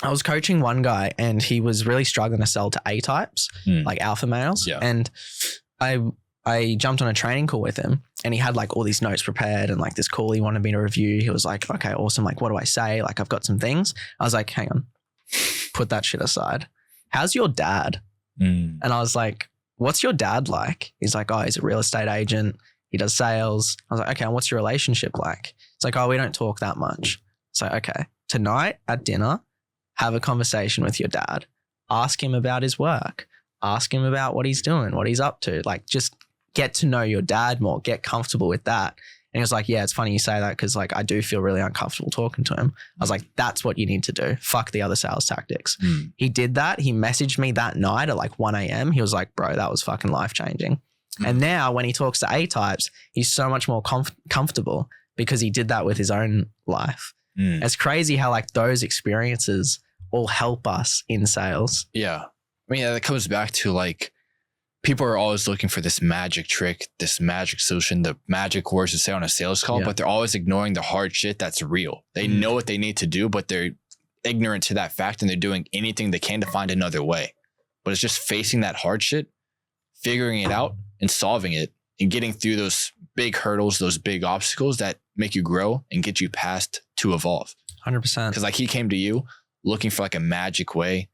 I was coaching one guy and he was really struggling to sell to A types, like alpha males. Yeah. And I jumped on a training call with him and he had like all these notes prepared and like this call he wanted me to review. He was like, okay, awesome. Like, what do I say? Like, I've got some things. I was like, hang on, put that shit aside. How's your dad? And I was like, what's your dad like? He's like, oh, he's a real estate agent. He does sales. I was like, okay, and what's your relationship like? It's like, oh, we don't talk that much. So, okay, tonight at dinner, have a conversation with your dad. Ask him about his work. Ask him about what he's doing, what he's up to. Like, just get to know your dad more. Get comfortable with that. And he was like, yeah, it's funny you say that because like I do feel really uncomfortable talking to him. I was like, that's what you need to do. Fuck the other sales tactics. He did that. He messaged me that night at like 1 a.m. He was like, bro, that was fucking life-changing. And now when he talks to A types, he's so much more comfortable because he did that with his own life. It's crazy how like those experiences all help us in sales. Yeah. I mean, that comes back to like, people are always looking for this magic trick, this magic solution, the magic words to say on a sales call, but they're always ignoring the hard shit that's real. They know what they need to do, but they're ignorant to that fact and they're doing anything they can to find another way. But it's just facing that hard shit, figuring it out and solving it and getting through those big hurdles, those big obstacles that make you grow and get you past to evolve. 100%. Because like he came to you looking for like a magic way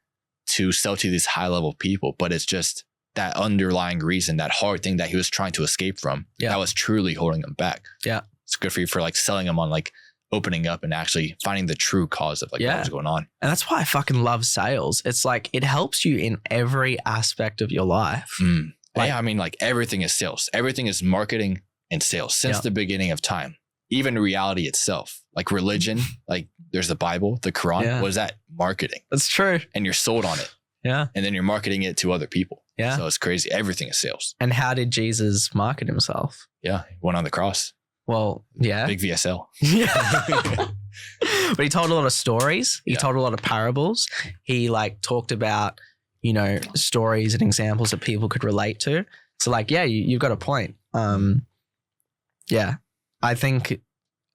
to sell to these high level people, but it's just that underlying reason, that hard thing that he was trying to escape from, that was truly holding him back. Yeah. It's good for you for like selling him on like opening up and actually finding the true cause of like what was going on. And that's why I fucking love sales. It's like, it helps you in every aspect of your life. Like, yeah, I mean, like everything is sales. Everything is marketing and sales since the beginning of time. Even reality itself, like religion, like there's the Bible, the Quran, was that marketing? That's true. And you're sold on it. Yeah. And then you're marketing it to other people. Yeah. So it's crazy. Everything is sales. And how did Jesus market himself? Yeah. He went on the cross. Well, yeah. Big VSL. Yeah. But he told a lot of stories. He told a lot of parables. He like talked about, you know, stories and examples that people could relate to. So like, yeah, you've got a point. Yeah. I think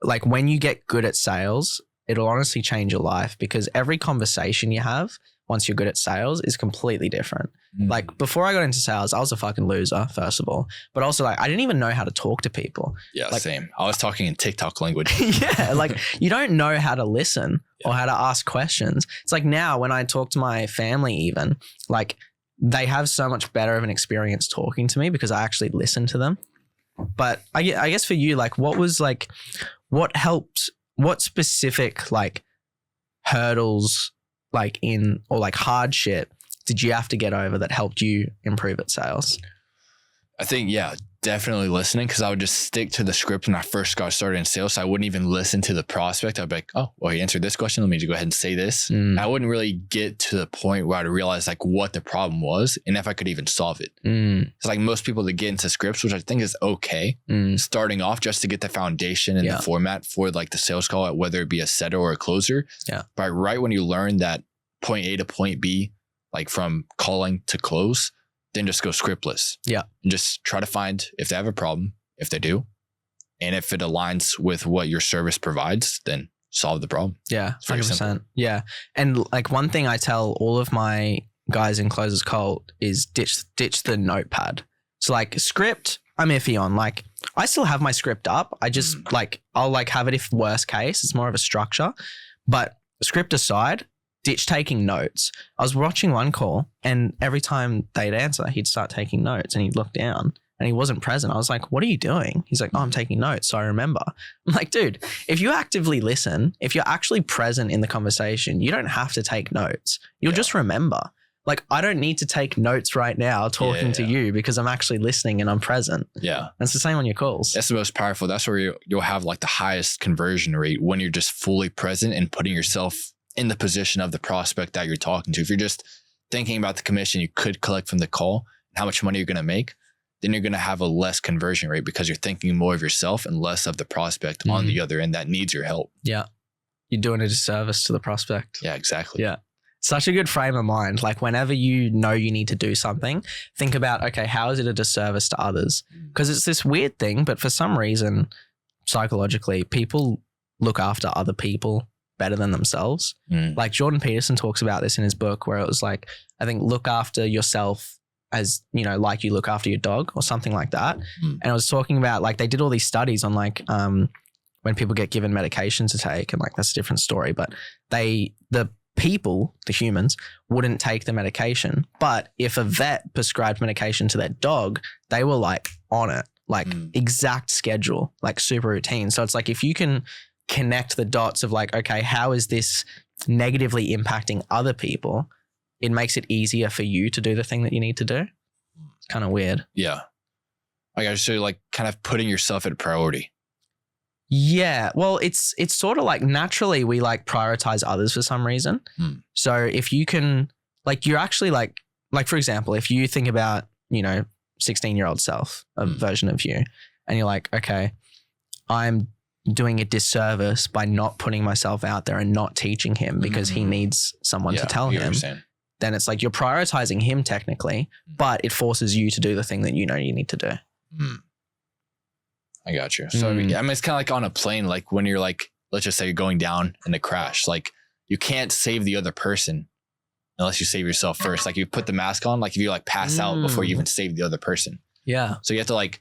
like when you get good at sales, it'll honestly change your life because every conversation you have once you're good at sales is completely different. Like before I got into sales, I was a fucking loser, first of all, but also like I didn't even know how to talk to people. Yeah, like, same. I was talking in TikTok language. Yeah, like you don't know how to listen or how to ask questions. It's like now when I talk to my family even, like they have so much better of an experience talking to me because I actually listen to them. But I guess for you, like what helped what specific like hurdles like or like hard shit did you have to get over that helped you improve at sales? I think, yeah, definitely listening, because I would just stick to the script when I first got started in sales. So I wouldn't even listen to the prospect. I'd be like, oh, well, he answered this question. Let me just go ahead and say this. I wouldn't really get to the point where I'd realize like what the problem was and if I could even solve it. It's like most people that get into scripts, which I think is okay, starting off just to get the foundation and the format for like the sales call, whether it be a setter or a closer. Yeah. But right when you learn that point A to point B, like from calling to close, then just go scriptless. Yeah. And just try to find if they have a problem, if they do. And if it aligns with what your service provides, then solve the problem. Yeah, 100%. Yeah. And like one thing I tell all of my guys in Closers Cult is ditch the notepad. So like script, I'm iffy on. Like I still have my script up. I just like, I'll like have it if worst case. It's more of a structure. But script aside, ditch taking notes. I was watching one call and every time they'd answer, he'd start taking notes and he'd look down and he wasn't present. I was like, what are you doing? He's like, oh, I'm taking notes, so I remember. I'm like, dude, if you actively listen, if you're actually present in the conversation, you don't have to take notes. You'll just remember. Like, I don't need to take notes right now talking to you because I'm actually listening and I'm present. Yeah. And it's the same on your calls. That's the most powerful. That's where you'll have like the highest conversion rate, when you're just fully present and putting yourself in the position of the prospect that you're talking to. If you're just thinking about the commission you could collect from the call and how much money you're going to make, then you're going to have a less conversion rate because you're thinking more of yourself and less of the prospect on the other end that needs your help. Yeah. You're doing a disservice to the prospect. Yeah, exactly. Yeah. Such a good frame of mind. Like whenever you know you need to do something, think about, okay, how is it a disservice to others? Because it's this weird thing, but for some reason, psychologically, people look after other people better than themselves. Like Jordan Peterson talks about this in his book, where it was like, I think, look after yourself as, you know, like you look after your dog or something like that. And I was talking about like, they did all these studies on like when people get given medication to take, and like that's a different story, but the people, the humans, wouldn't take the medication. But if a vet prescribed medication to their dog, they were like on it, like exact schedule, like super routine. So it's like, if you can connect the dots of like, okay, how is this negatively impacting other people? It makes it easier for you to do the thing that you need to do. It's kind of weird. Yeah. I gotta say, like, kind of putting yourself at a priority. Yeah. Well, it's sort of like naturally we like prioritize others for some reason. So if you can, like, you're actually like for example, if you think about, you know, 16-year-old self, a version of you, and you're like, okay, I'm doing a disservice by not putting myself out there and not teaching him because he needs someone to tell him. Then it's like you're prioritizing him technically, but it forces you to do the thing that you know you need to do. I got you. So I mean, it's kind of like on a plane, like when you're like, let's just say you're going down in a crash, like you can't save the other person unless you save yourself first. Like you put the mask on, like if you like pass out before you even save the other person. Yeah. So you have to like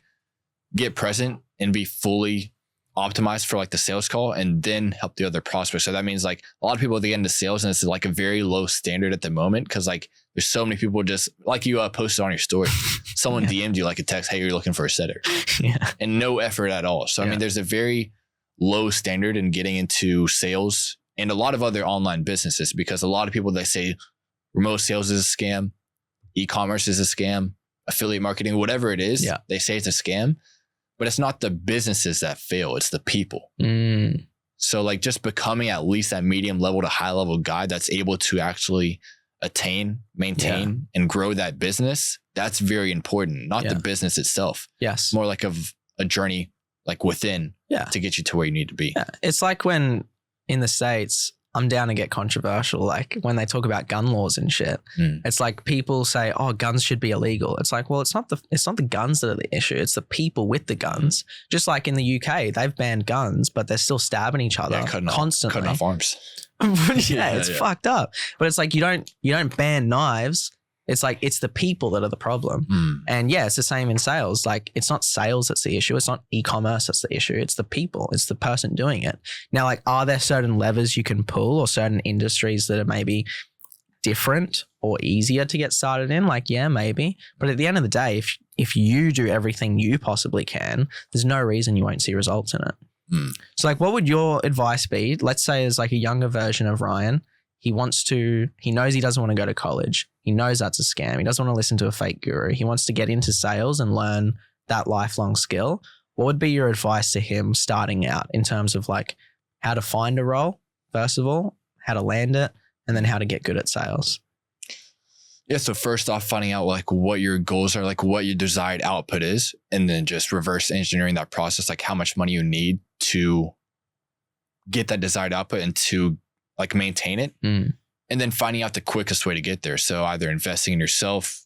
get present and be fully optimized for like the sales call and then help the other prospect. So that means like a lot of people, they get into sales and it's like a very low standard at the moment, because like there's so many people, just like you posted on your story, someone DM'd you like a text, hey, you're looking for a setter, and no effort at all. So I mean, there's a very low standard in getting into sales and a lot of other online businesses, because a lot of people, they say remote sales is a scam, e-commerce is a scam, affiliate marketing, whatever it is, they say it's a scam. But it's not the businesses that fail, it's the people. So like just becoming at least that medium level to high level guy that's able to actually attain, maintain, and grow that business, that's very important. Not the business itself. Yes. More like of a journey like within to get you to where you need to be. Yeah. It's like when in the States, I'm down to get controversial. Like when they talk about gun laws and shit, it's like people say, oh, guns should be illegal. It's like, well, it's not the guns that are the issue. It's the people with the guns. Just like in the UK, they've banned guns, but they're still stabbing each other constantly. Cutting off arms. It's fucked up. But it's like, you don't ban knives. It's like, it's the people that are the problem. And yeah, it's the same in sales. Like it's not sales that's the issue. It's not e-commerce that's the issue. It's the people. It's the person doing it. Now, like, are there certain levers you can pull or certain industries that are maybe different or easier to get started in? Like, yeah, maybe. But at the end of the day, if you do everything you possibly can, there's no reason you won't see results in it. So like, what would your advice be? Let's say there's like a younger version of Ryan. He knows he doesn't want to go to college. He knows that's a scam. He doesn't want to listen to a fake guru. He wants to get into sales and learn that lifelong skill. What would be your advice to him starting out in terms of like how to find a role, first of all, how to land it, and then how to get good at sales? Yeah. So first off, finding out like what your goals are, like what your desired output is, and then just reverse engineering that process, like how much money you need to get that desired output and to like maintain it. And then finding out the quickest way to get there. So either investing in yourself,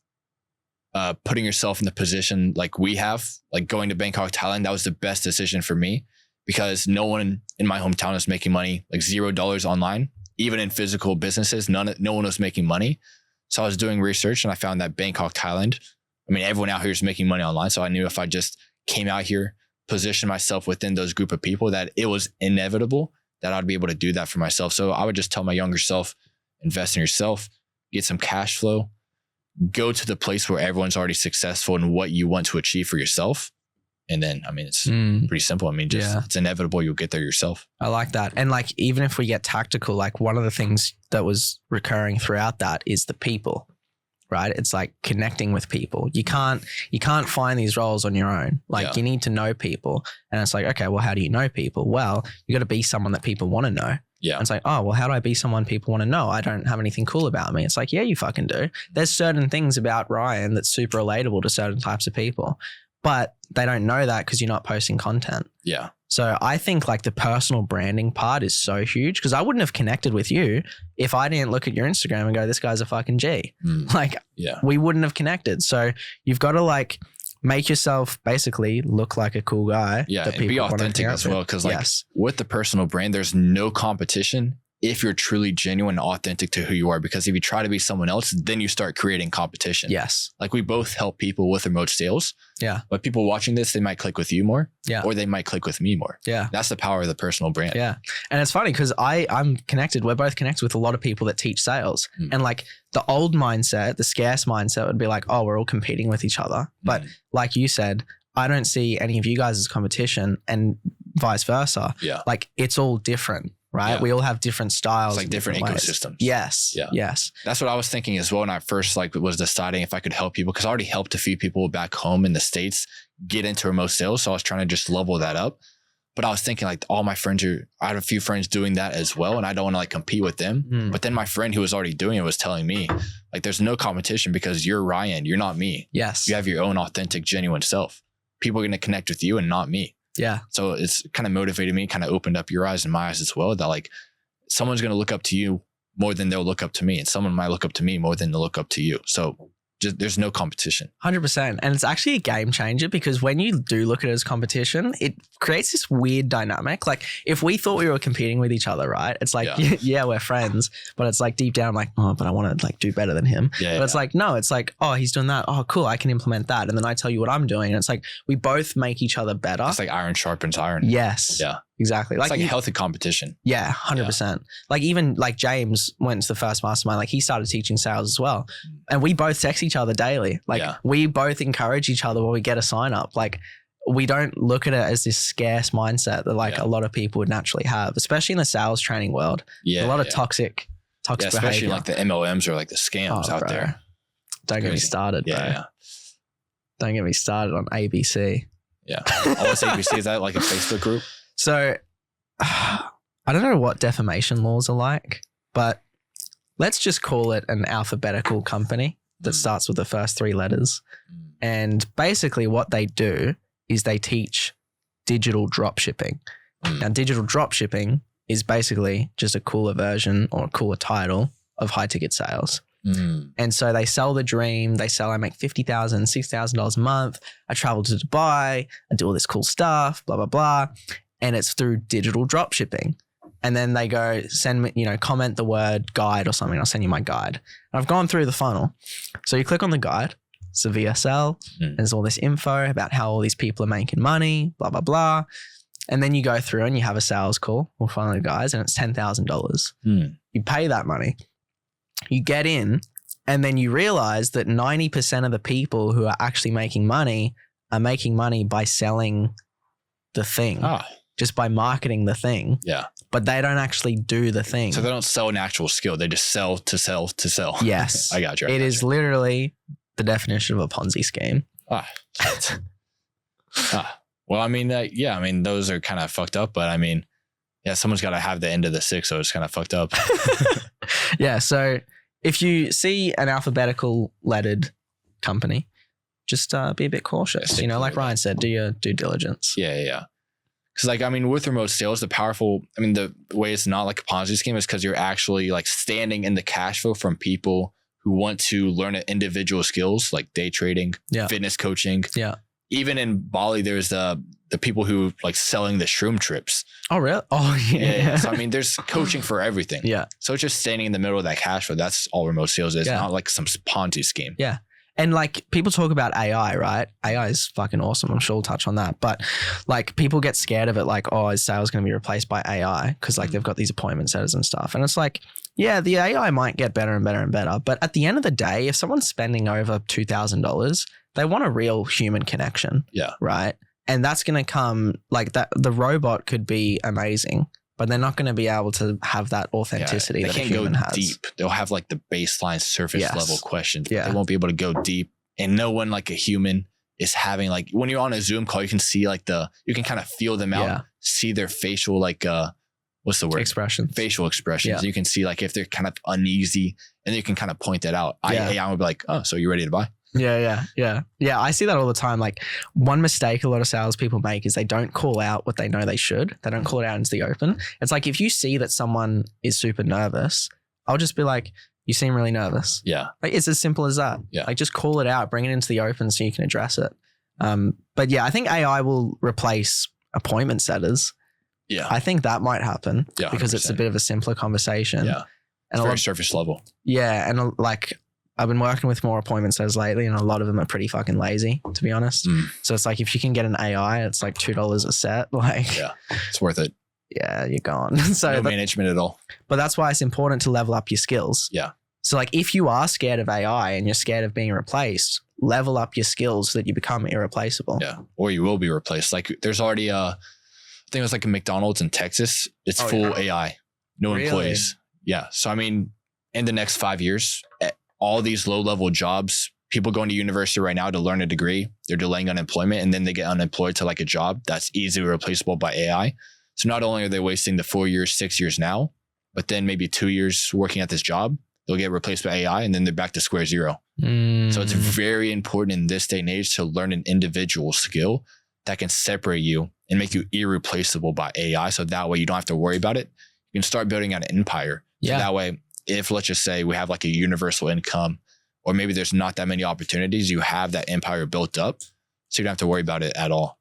putting yourself in the position like we have, like going to Bangkok, Thailand, that was the best decision for me because no one in my hometown is making money, like $0 online, even in physical businesses, no one was making money. So I was doing research and I found that Bangkok, Thailand, I mean, everyone out here is making money online. So I knew if I just came out here, positioned myself within those group of people, that it was inevitable that I'd be able to do that for myself. So I would just tell my younger self, invest in yourself, get some cash flow, go to the place where everyone's already successful in what you want to achieve for yourself. And then, I mean, it's pretty simple. I mean, it's inevitable you'll get there yourself. I like that. And like, even if we get tactical, like one of the things that was recurring throughout that is the people, right? It's like connecting with people. You can't find these roles on your own. Like you need to know people. And it's like, okay, well, how do you know people? Well, you got to be someone that people want to know. Yeah. And it's like, oh, well, how do I be someone people want to know? I don't have anything cool about me. It's like, yeah, you fucking do. There's certain things about Ryan that's super relatable to certain types of people, but they don't know that because you're not posting content. Yeah. So I think like the personal branding part is so huge because I wouldn't have connected with you if I didn't look at your Instagram and go, this guy's a fucking G. Like we wouldn't have connected. So you've got to like make yourself basically look like a cool guy. Yeah. And be authentic as well. Cause like with the personal brand, there's no competition if you're truly genuine and authentic to who you are. Because if you try to be someone else, then you start creating competition. Yes. Like we both help people with remote sales. Yeah. But people watching this, they might click with you more. Yeah. Or they might click with me more. Yeah. That's the power of the personal brand. Yeah. And it's funny because I'm connected. We're both connected with a lot of people that teach sales. And like the old mindset, the scarce mindset would be like, oh, we're all competing with each other. But like you said, I don't see any of you guys as competition and vice versa. Yeah. Like it's all different. Right. Yeah. We all have different styles. It's like different ecosystems. Yes. Yeah. Yes. That's what I was thinking as well when I first like was deciding if I could help people, because I already helped a few people back home in the States get into remote sales. So I was trying to just level that up. But I was thinking like all my friends I had a few friends doing that as well. And I don't want to like compete with them. But then my friend who was already doing it was telling me like, there's no competition because you're Ryan. You're not me. Yes. You have your own authentic, genuine self. People are going to connect with you and not me. Yeah. So it's kind of motivated me, kind of opened up your eyes and my eyes as well, that like someone's going to look up to you more than they'll look up to me. And someone might look up to me more than they'll look up to you. So just, there's no competition. 100%. And it's actually a game changer because when you do look at it as competition, it creates this weird dynamic. Like if we thought we were competing with each other, right? It's like, yeah, we're friends, but it's like deep down, I'm like, oh, but I want to like do better than him. But it's like, no, it's like, oh, he's doing that. Oh, cool. I can implement that. And then I tell you what I'm doing. And it's like, we both make each other better. It's like iron sharpens iron. Yes. Yeah. Exactly. It's like a healthy competition. Yeah, 100%. Yeah. Like even like James went to the first mastermind, like he started teaching sales as well. And we both text each other daily. Like we both encourage each other when we get a sign up. Like we don't look at it as this scarce mindset that like a lot of people would naturally have, especially in the sales training world. Yeah. A lot of toxic especially behavior. Like the MLMs or like the scams out there. Don't get me started, bro. Yeah. Don't get me started on ABC. Yeah. Always ABC. Is that like a Facebook group? So I don't know what defamation laws are like, but let's just call it an alphabetical company that starts with the first three letters. And basically what they do is they teach digital drop shipping. Now, digital drop shipping is basically just a cooler version or a cooler title of high ticket sales. And so they sell the dream. They sell, I make $50,000, $6,000 a month. I travel to Dubai. I do all this cool stuff, blah, blah, blah. And it's through digital drop shipping. And then they go send me, comment the word guide or something. I'll send you my guide. And I've gone through the funnel. So you click on the guide. It's a VSL. There's all this info about how all these people are making money, blah, blah, blah. And then you go through and you have a sales call with one of the guys and it's $10,000. You pay that money. You get in and then you realize that 90% of the people who are actually making money are making money by selling the thing. just by marketing the thing. Yeah. But they don't actually do the thing. So they don't sell an actual skill. They just sell to sell to sell. Yes. I got you. It is literally the definition of a Ponzi scheme. Shit. Well, I mean, yeah, I mean, those are kind of fucked up, but I mean, yeah, someone's got to have the end of the stick, so it's kind of fucked up. Yeah. So if you see an alphabetical lettered company, just be a bit cautious. Like Ryan said, do your due diligence. Yeah. Because like, I mean, with remote sales, the way it's not like a Ponzi scheme is because you're actually like standing in the cash flow from people who want to learn individual skills like day trading, fitness coaching. Yeah. Even in Bali, there's the people who like selling the shroom trips. Oh, really? Oh, yeah. So, I mean, there's coaching for everything. Yeah. So it's just standing in the middle of that cash flow. That's all remote sales is, not like some Ponzi scheme. Yeah. And like people talk about AI, right? AI is fucking awesome. I'm sure we'll touch on that. But like people get scared of it, like, oh, is sales going to be replaced by AI? Because like they've got these appointment setters and stuff. And it's like, yeah, the AI might get better and better and better. But at the end of the day, if someone's spending over $2,000, they want a real human connection. Yeah. Right. And that's going to come like that. The robot could be amazing, but they're not going to be able to have that authenticity that a human has. They can't go deep. They'll have like the baseline surface level questions. Yeah. They won't be able to go deep. And no one like a human is having like, when you're on a Zoom call, you can see like you can kind of feel them out, see their facial, like, what's the word? Expressions. Facial expressions. You can see like if they're kind of uneasy and you can kind of point that out. I would be like, oh, so you ready to buy? Yeah. I see that all the time. Like one mistake a lot of salespeople make is they don't call out what they know they should. They don't call it out into the open. It's like if you see that someone is super nervous, I'll just be like, you seem really nervous. Yeah. Like it's as simple as that. Yeah. Like just call it out, bring it into the open so you can address it. But yeah, I think AI will replace appointment setters. Yeah. I think that might happen because 100%. it's a bit of a simpler conversation. Yeah. It's very surface level. Yeah. And like I've been working with more appointment setters lately and a lot of them are pretty fucking lazy, to be honest. So it's like if you can get an AI, it's like $2 a set. Like it's worth it. Yeah, you're gone. So no management at all. But that's why it's important to level up your skills. Yeah. So like if you are scared of AI and you're scared of being replaced, level up your skills so that you become irreplaceable. Yeah. Or you will be replaced. Like there's already I think it was like a McDonald's in Texas. It's full AI, no employees. Yeah. So I mean, in the next 5 years, all these low level jobs, people going to university right now to learn a degree, they're delaying unemployment and then they get unemployed to like a job that's easily replaceable by AI. So not only are they wasting the 4 years, 6 years now, but then maybe 2 years working at this job, they'll get replaced by AI and then they're back to square zero. So it's very important in this day and age to learn an individual skill that can separate you and make you irreplaceable by AI. So that way you don't have to worry about it. You can start building out an empire. So that way, if let's just say we have like a universal income, or maybe there's not that many opportunities, you have that empire built up. So you don't have to worry about it at all.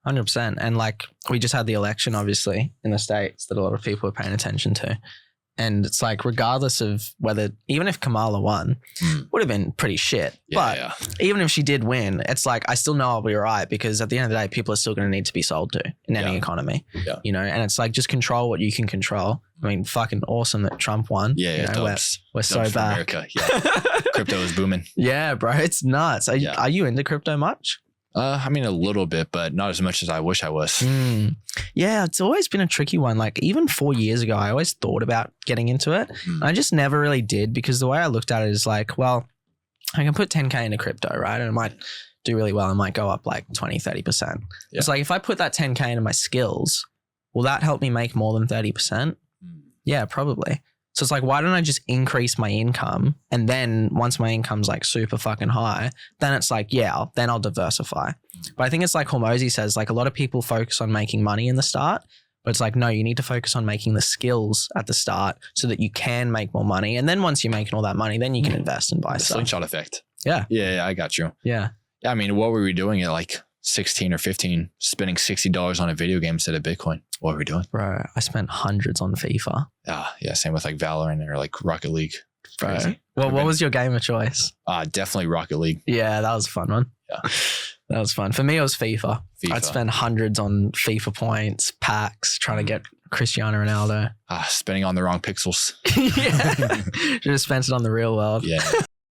100%. And like we just had the election, obviously, in the States that a lot of people are paying attention to. And it's like, regardless of whether, even if Kamala won, would have been pretty shit. Even if she did win, it's like, I still know I'll be all right because at the end of the day, people are still going to need to be sold to in any economy, you know? And it's like, just control what you can control. I mean, fucking awesome that Trump won. We're so back. America. Crypto is booming. Yeah, bro. It's nuts. Are you into crypto much? I mean, a little bit, but not as much as I wish I was. Yeah, it's always been a tricky one. Like even 4 years ago, I always thought about getting into it. I just never really did because the way I looked at it is like, well, I can put 10K into crypto, right? And it might do really well. It might go up like 20, 30%. It's like, if I put that 10K into my skills, will that help me make more than 30%? Yeah, probably. So it's like, why don't I just increase my income? And then once my income's like super fucking high, then it's like, then I'll diversify. But I think it's like Hormozy says, like a lot of people focus on making money in the start, but it's like, no, you need to focus on making the skills at the start so that you can make more money. And then once you're making all that money, then you can invest and buy stuff. Slingshot effect. Yeah, I got you. Yeah, I mean, what were we doing at like 16 or 15, spending $60 on a video game instead of Bitcoin? What were we doing? Bro, I spent hundreds on FIFA. Yeah, same with like Valorant or like Rocket League. Bro. Well, what was your game of choice? Definitely Rocket League. Yeah, that was a fun one. Yeah. That was fun. For me, it was FIFA. I'd spend hundreds on FIFA points, packs, trying to get Cristiano Ronaldo. Spending on the wrong pixels. Yeah. Should have spent it on the real world. Yeah.